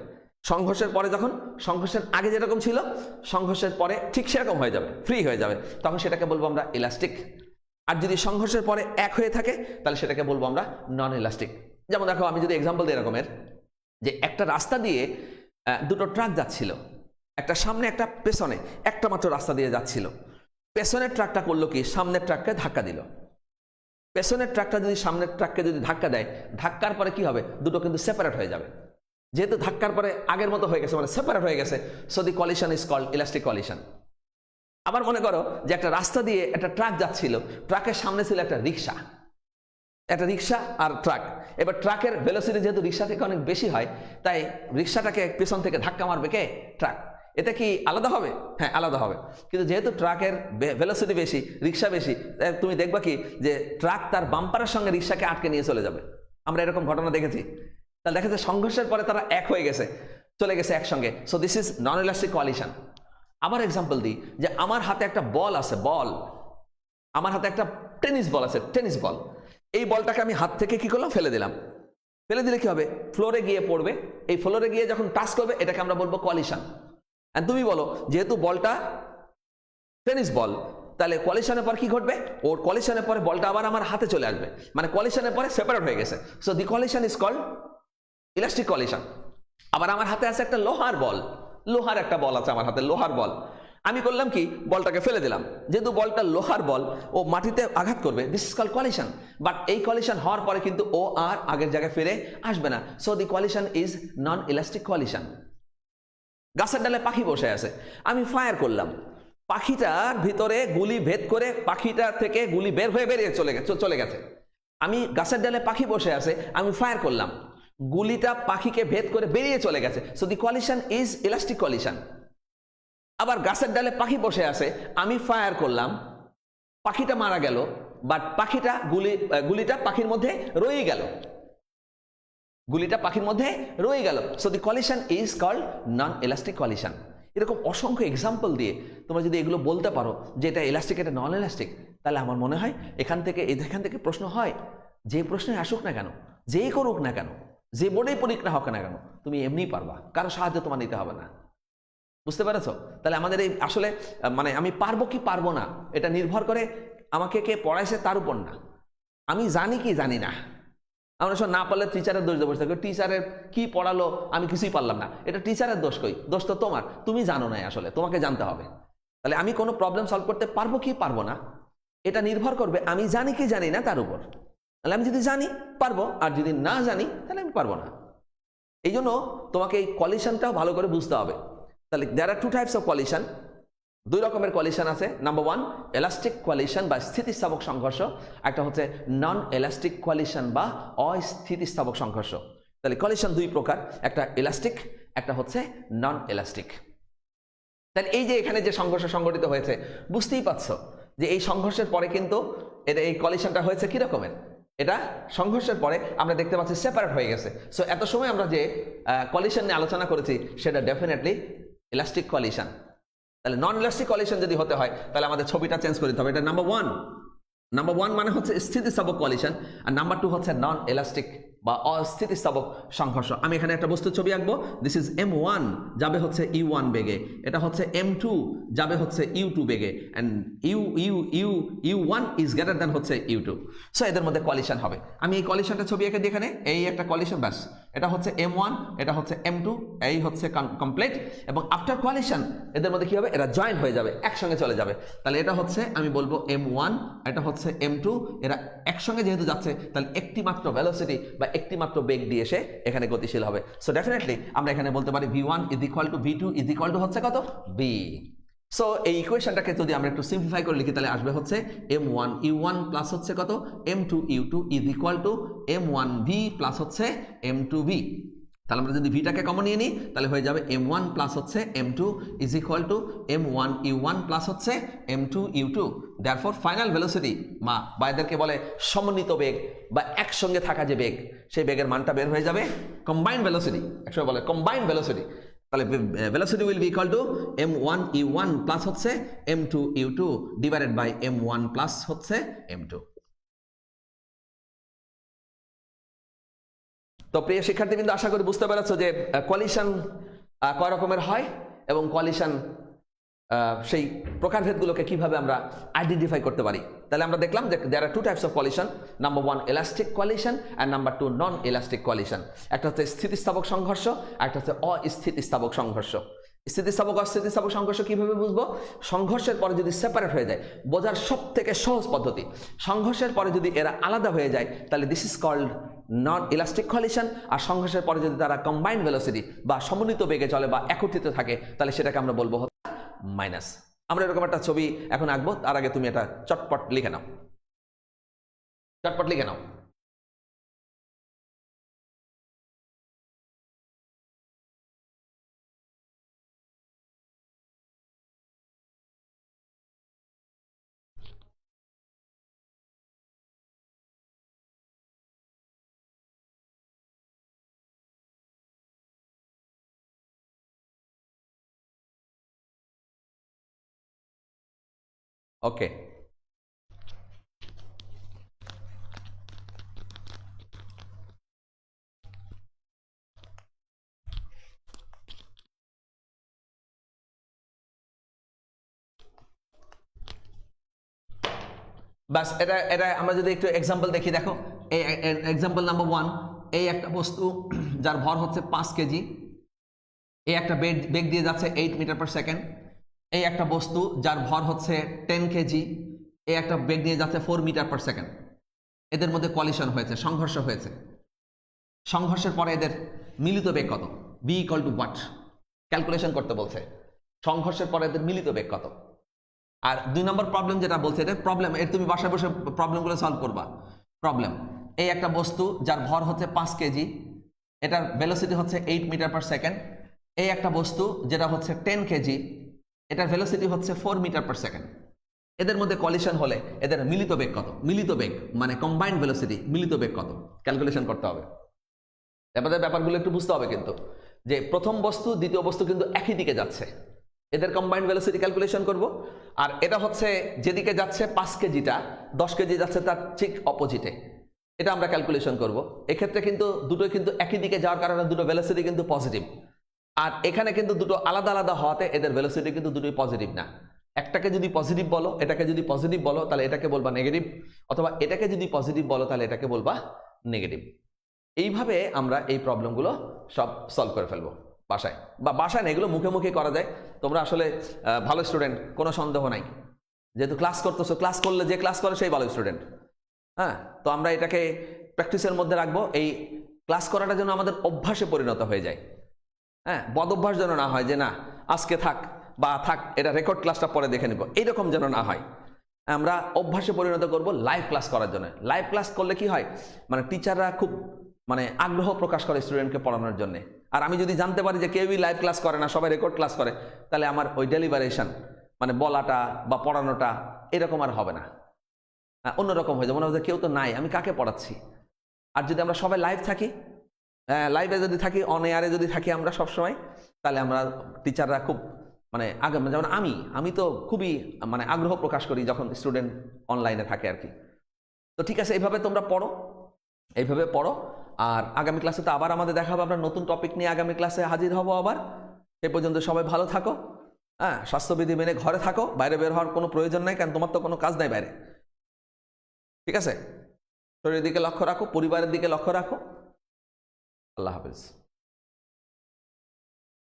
সংঘর্ষের পরে যখন সংঘর্ষের আগে যেরকম ছিল সংঘর্ষের পরে ঠিক সেরকম হয়ে যাবে, ফ্রি হয়ে যাবে, তখন সেটাকে বলবো আমরা ইলাস্টিক। আর যদি সংঘর্ষের পরে এক হয়ে থাকে তাহলে সেটাকে বলবো আমরা নন ইলাস্টিক। যেমন দেখো, আমি যদি এক্সাম্পল দিই এরকমের, যে একটা রাস্তা দিয়ে দুটো ট্রাক যাচ্ছিল, একটা সামনে একটা পেছনে, একটা মাত্র রাস্তা দিয়ে যাচ্ছিল। পেছনের ট্রাকটা করলো কি, সামনের ট্রাককে ধাক্কা দিল। পেছনের ট্রাকটা যদি সামনের ট্রাককে যদি ধাক্কা দেয়, ধাক্কার পরে কি হবে, দুটো কিন্তু সেপারেট হয়ে যাবে। যেহেতু ধাক্কার পরে আগের মতো হয়ে গেছে, মানে সেপারেট হয়ে গেছে, so the collision is called elastic collision. আবার মনে করো যে একটা রাস্তা দিয়ে একটা ট্রাক যাচ্ছিল, ট্রাকের সামনে ছিল একটা রিক্সা, আর ট্রাক। এবার ট্রাকের ভেলোসিটি যেহেতু রিক্সা থেকে অনেক বেশি হয়, তাই রিক্সাটাকে পেছন থেকে ধাক্কা মারবে কে, ট্রাক। এতে কি আলাদা হবে? হ্যাঁ, আলাদা হবে। কিন্তু যেহেতু ট্রাকের ভেলোসিটি বেশি, রিক্সা বেশি, তুমি দেখবা কি যে ট্রাক তার বাম্পারের সঙ্গে রিক্সাকে আটকে নিয়ে চলে যাবে। আমরা এরকম ঘটনা দেখেছি। তাহলে দেখা যাচ্ছে সংঘর্ষের পরে তারা এক হয়ে গেছে, চলে গেছে একসঙ্গে। So this is non elastic collision. আবার এক্সাম্পল দিই, যে আমার হাতে একটা বল আছে, আমার হাতে একটা টেনিস বল আছে, টেনিস বল। এই বলটাকে আমি হাত থেকে কি করলাম, ফেলে দিলাম। ফেলে দিলে কি হবে, ফ্লোরে গিয়ে পড়বে। এই ফ্লোরে গিয়ে যখন টাচ করবে, এটাকে আমরা বলবো কোয়ালিশন। আর তুমি বলো, যেহেতু বলটা টেনিস বল, তাহলে কোয়ালিশনের পর কি ঘটবে, ওর কোয়ালিশনের পরে বলটা আবার আমার হাতে চলে আসবে, মানে কোয়ালিশনের পরে সেপারেট হয়ে গেছে। So the collision is called elastic collision. আবার আমার হাতে আছে একটা লোহার একটা বল আছে আমার হাতে, লোহার বল। আমি করলাম কি, বলটাকে ফেলে দিলাম। যেহেতু বলটা লোহার বল, ও মাটিতে আঘাত করবে, this is called collision. But এই কোয়ালিশন হওয়ার পরে কিন্তু ও আর আগের জায়গায় ফিরে আসবে না। So the collision is non elastic coalition. গাছের ডালে পাখি বসে আছে, আমি ফায়ার করলাম, পাখিটার ভিতরে গুলি ভেদ করে পাখিটা থেকে গুলি বের হয়ে বেরিয়ে চলে গেছে। আমি গাছের ডালে পাখি বসে আছে, আমি ফায়ার করলাম, গুলিটা পাখিকে ভেদ করে বেরিয়ে চলে গেছে। So the collision is elastic collision. আবার গাছের ডালে পাখি বসে আছে, আমি ফায়ার করলাম, পাখিটা মারা গেল, বাট গুলিটা পাখির মধ্যে রয়ে গেল, so the collision is called non elastic collision. এরকম অসংখ্য এক্সাম্পল দিয়ে তোমরা যদি এগুলো বলতে পারো যে এটা ইলাস্টিক, এটা নন ইলাস্টিক, তাহলে আমার মনে হয় এখান থেকে প্রশ্ন হয়, যে প্রশ্নে আসুক না কেন, যেই করুক না কেন, যে বোর্ডেই পরীক্ষা হোক না কেন, তুমি এমনিই পারবা, কারো সাহায্য তোমার নিতে হবে না। বুঝতে পেরেছো? তাহলে আমাদের এই আসলে মানে আমি পারবো কি পারবো না, এটা নির্ভর করে আমাকে কে পড়াইছে তার উপর না, আমি জানি কি জানি না। আমরা সব না পারলে টিচারের দোষ দেবো, টিচারের কি পড়ালো আমি কিছুই পারলাম না, এটা টিচারের দোষ কই, দোষ তো তোমার, তুমি জানো না, আসলে তোমাকে জানতে হবে। তাহলে আমি কোনো প্রবলেম সলভ করতে পারবো কি পারবো না, এটা নির্ভর করবে আমি জানি কি জানি না তার উপর। তাহলে আমি যদি জানি পারবো, আর যদি না জানি তাহলে আমি পারবো না। এই জন্য তোমাকে এই কোয়ালিশনটাও ভালো করে বুঝতে হবে। তাহলে দেয়ার are two types of coalition, দুই রকমের কোয়ালিশন আছে। নাম্বার ওয়ান, এলাস্টিক কোয়ালিশন বা স্থিতিস্থাপক সংঘর্ষ, একটা হচ্ছে নন এলাস্টিক কোয়ালিশন বা অস্থিতিস্থাপক সংঘর্ষ। তাহলে কোয়ালিশন দুই প্রকার, একটা এলাস্টিক, একটা হচ্ছে নন এলাস্টিক। তাহলে এই যে এখানে যে সংঘর্ষ সংঘটিত হয়েছে, বুঝতেই পারছো যে এই সংঘর্ষের পরে কিন্তু এই কোয়ালিশনটা হয়েছে কি রকমের, এটা সংঘর্ষের পরে আমরা দেখতে পাচ্ছি সেপারেট হয়ে গেছে। সো এত সময় আমরা যে কোয়ালিশন নিয়ে আলোচনা করেছি সেটা ডেফিনেটলি ইলাস্টিক কোয়ালিশন। তাহলে নন ইলাস্টিক কোয়ালিশন যদি হতে হয় তাহলে আমাদের ছবিটা চেঞ্জ করে দিতে হবে। এটা নাম্বার ওয়ান মানে হচ্ছে স্থিতিস্থাপক কোয়ালিশন, আর নাম্বার টু হচ্ছে নন ইলাস্টিক বা অস্থিতিস্থাপক সংঘর্ষ। আমি এখানে একটা বস্তুর ছবি আঁকবো, দিস ইজ M1 যাবে হচ্ছে U1 বেগে, এটা হচ্ছে M2 যাবে হচ্ছে U2 বেগে, and U1 is greater than হচ্ছে U2। সো এদের মধ্যে কোয়ালিশন হবে। আমি এই কোয়ালিশনটা ছবি এঁকে দিই এখানে, এই একটা কোয়ালিশন, ব্যাস, এটা হচ্ছে M1, এটা হচ্ছে M2, এই হচ্ছে কমপ্লিট। এবং আফটার কোয়ালিশন এদের মধ্যে কি হবে, এরা জয়েন হয়ে যাবে, একসঙ্গে চলে যাবে। তাহলে এটা হচ্ছে আমি বলবো M1, এটা হচ্ছে M2, এরা একসঙ্গে যেহেতু যাচ্ছে তাহলে একটি মাত্র ভেলোসিটি বা একটি মাত্র বেগ দিয়ে এসে এখানে গতিশীল হবে। সো ডেফিনেটলি আমরা এখানে বলতে পারি V1 is equal two V2 is equal to হচ্ছে কত, B। সো এই ইকুয়েশনটাকে যদি আমরা একটু সিম্পলিফাই করে লিখি তাহলে আসবে হচ্ছে M1 U1 প্লাস হচ্ছে কত M2 U2 is equal two M1 V plus হচ্ছে M2 V। তাহলে আমরা যদি ভিটাকে কমন নিয়ে নিই তাহলে হয়ে যাবে M1 প্লাস হচ্ছে M2 is equal two M1 U1 plus হচ্ছে M2 U2। Therefore final velocity বা এদেরকে বলে সমন্বিত বেগ বা একসঙ্গে থাকা যে বেগ, সেই বেগের মানটা বের হয়ে যাবে কম্বাইন্ড ভেলোসিটি, একসঙ্গে বলে কম্বাইন্ড ভেলোসিটি। তাহলে velocity will be equal two M1 U1 plus হচ্ছে M2 U2 divided by M1 plus হচ্ছে M2। তো প্রিয় শিক্ষার্থীবৃন্দ, আশা করি বুঝতে পেরেছো যে কোয়ালিশন কয় রকমের হয় এবং কোয়ালিশন সেই প্রকারভেদগুলোকে কিভাবে আমরা আইডেন্টিফাই করতে পারি। তাহলে আমরা দেখলাম যে there are two types of collision, number 1 elastic collision and number 2 non elastic collision. একটা হচ্ছে স্থিতিস্থাপক সংঘর্ষ, একটা হচ্ছে অস্থিতিস্থাপক সংঘর্ষ। স্থিতিস্থাপক অস্থিতিস্থাপক সংঘর্ষ কিভাবে বুঝবো? সংঘর্ষের পরে যদি সেপারেট হয়ে যায়, বোঝার সব থেকে সহজ পদ্ধতি, সংঘর্ষের পরে যদি এরা আলাদা হয়ে যায় তাহলে this is called non elastic collision. আর সংঘর্ষের পরে যদি তারা কম্বাইন্ড ভেলোসিটি বা সমন্বিত বেগে চলে বা একত্রিত থাকে তাহলে সেটাকে আমরা বলবো মাইনাস। আমরা এরকম একটা ছবি এখন আঁকবো, তার আগে তুমি এটা চটপট লিখে নাও, চটপট লিখে নাও। ওকে, বাস এটা এটা আমরা যদি একটু এক্সাম্পল দেখি, দেখো এই এক্সাম্পল নাম্বার 1, এই একটা বস্তু যার ভর হচ্ছে 5 কেজি, এই একটা বেগ দিয়ে যাচ্ছে 8 মিটার পার সেকেন্ড। এই একটা বস্তু যার ভর হচ্ছে 10 কেজি, এই একটা বেগ নিয়ে যাচ্ছে 4 মিটার পার সেকেন্ড। এদের মধ্যে কোয়ালিশন হয়েছে, সংঘর্ষ হয়েছে। সংঘর্ষের পরে এদের মিলিত বেগ কত? B equal to what? Calculation করতে বলছে সংঘর্ষের পরে এদের মিলিত বেগ কত। আর 2 নম্বর প্রবলেম যেটা বলছে, এটা প্রবলেম, এর তুমি বাসায় বসে প্রবলেমগুলো সলভ করবা। প্রবলেম, এই একটা বস্তু যার ভর হচ্ছে 5 কেজি, এটার ভেলোসিটি হচ্ছে 8 মিটার পার সেকেন্ড। এই একটা বস্তু যেটা হচ্ছে 10 কেজি, এটার ভেলোসিটি হচ্ছে 4 মিটার পার সেকেন্ড। এদের মধ্যে কলিশন হলে এদের মিলিত বেগ কত? মিলিত বেগ মানে কম্বাইন্ড ভেলোসিটি, মিলিত বেগ কত ক্যালকুলেশন করতে হবে। এবারে ব্যাপারগুলো একটু বুঝতে হবে কিন্তু, যে প্রথম বস্তু দ্বিতীয় বস্তু কিন্তু একই দিকে যাচ্ছে, এদের কম্বাইন্ড ভেলোসিটি ক্যালকুলেশন করব। আর এটা হচ্ছে যেদিকে যাচ্ছে 5 কেজিটা 10 কেজি যাচ্ছে তার ঠিক অপোজিটে, এটা আমরা ক্যালকুলেশন করব। এক্ষেত্রে কিন্তু দুটোই কিন্তু একই দিকে যাওয়ার কারণে দুটো ভেলোসিটি কিন্তু পজিটিভ। আর এখানে কিন্তু দুটো আলাদা আলাদা হওয়াতে এদের ভেলোসিটি কিন্তু দুটোই পজিটিভ না। একটাকে যদি পজিটিভ বলো, এটাকে যদি পজিটিভ বলো তাহলে এটাকে বলবা নেগেটিভ, অথবা এটাকে যদি পজিটিভ বলো তাহলে এটাকে বলবা নেগেটিভ। এইভাবে আমরা এই প্রবলেমগুলো সব সলভ করে ফেলবো বাসায়, বা বাসায় না, এগুলো মুখে মুখে করা যায়। তোমরা আসলে ভালো স্টুডেন্ট, কোনো সন্দেহ নাই। যেহেতু ক্লাস করতেছো, ক্লাস করলে যে ক্লাস করে সেই ভালো স্টুডেন্ট। হ্যাঁ, তো আমরা এটাকে প্র্যাকটিসের মধ্যে রাখবো। এই ক্লাস করাটা যেন আমাদের অভ্যাসে পরিণত হয়ে যায়। হ্যাঁ, বদ অভ্যাস যেন না হয় যে না আজকে থাক বা থাক এটা রেকর্ড ক্লাসটা পরে দেখে নিব, এইরকম যেন না হয়। আমরা অভ্যাসে পরিণত করব লাইভ ক্লাস করার জন্য। লাইভ ক্লাস করলে কি হয়, মানে টিচাররা খুব আগ্রহ প্রকাশ করে স্টুডেন্টকে পড়ানোর জন্য। আর আমি যদি জানতে পারি যে কেউই লাইভ ক্লাস করে না, সবাই রেকর্ড ক্লাস করে, তাহলে আমার ওই ডেলিভারেশন বলাটা বা পড়ানোটা এরকম আর হবে না, অন্যরকম হয়ে যাবে। মনে হয় কেউ তো নাই, আমি কাকে পড়াচ্ছি। আর যদি আমরা সবাই লাইভ থাকি, লাইভে যদি থাকি, অন এয়ারে যদি থাকি আমরা সবসময়, তাহলে আমরা টিচাররা খুব আগে, যেমন আমি তো খুবই আগ্রহ প্রকাশ করি যখন স্টুডেন্ট অনলাইনে থাকে আর কি। তো ঠিক আছে, এইভাবে তোমরা পড়ো, এইভাবে পড়ো। আর আগামী ক্লাসে তো আবার আমাদের দেখা হবে, আমরা নতুন টপিক নিয়ে আগামী ক্লাসে হাজির হব আবার। সে পর্যন্ত সবাই ভালো থাকো, হ্যাঁ, স্বাস্থ্যবিধি মেনে ঘরে থাকো, বাইরে বের হওয়ার কোনো প্রয়োজন নাই, কারণ তোমার তো কোনো কাজ নাই বাইরে। ঠিক আছে, শরীরের দিকে লক্ষ্য রাখো, পরিবারের দিকে লক্ষ্য রাখো। আল্লাহ হাফেজ।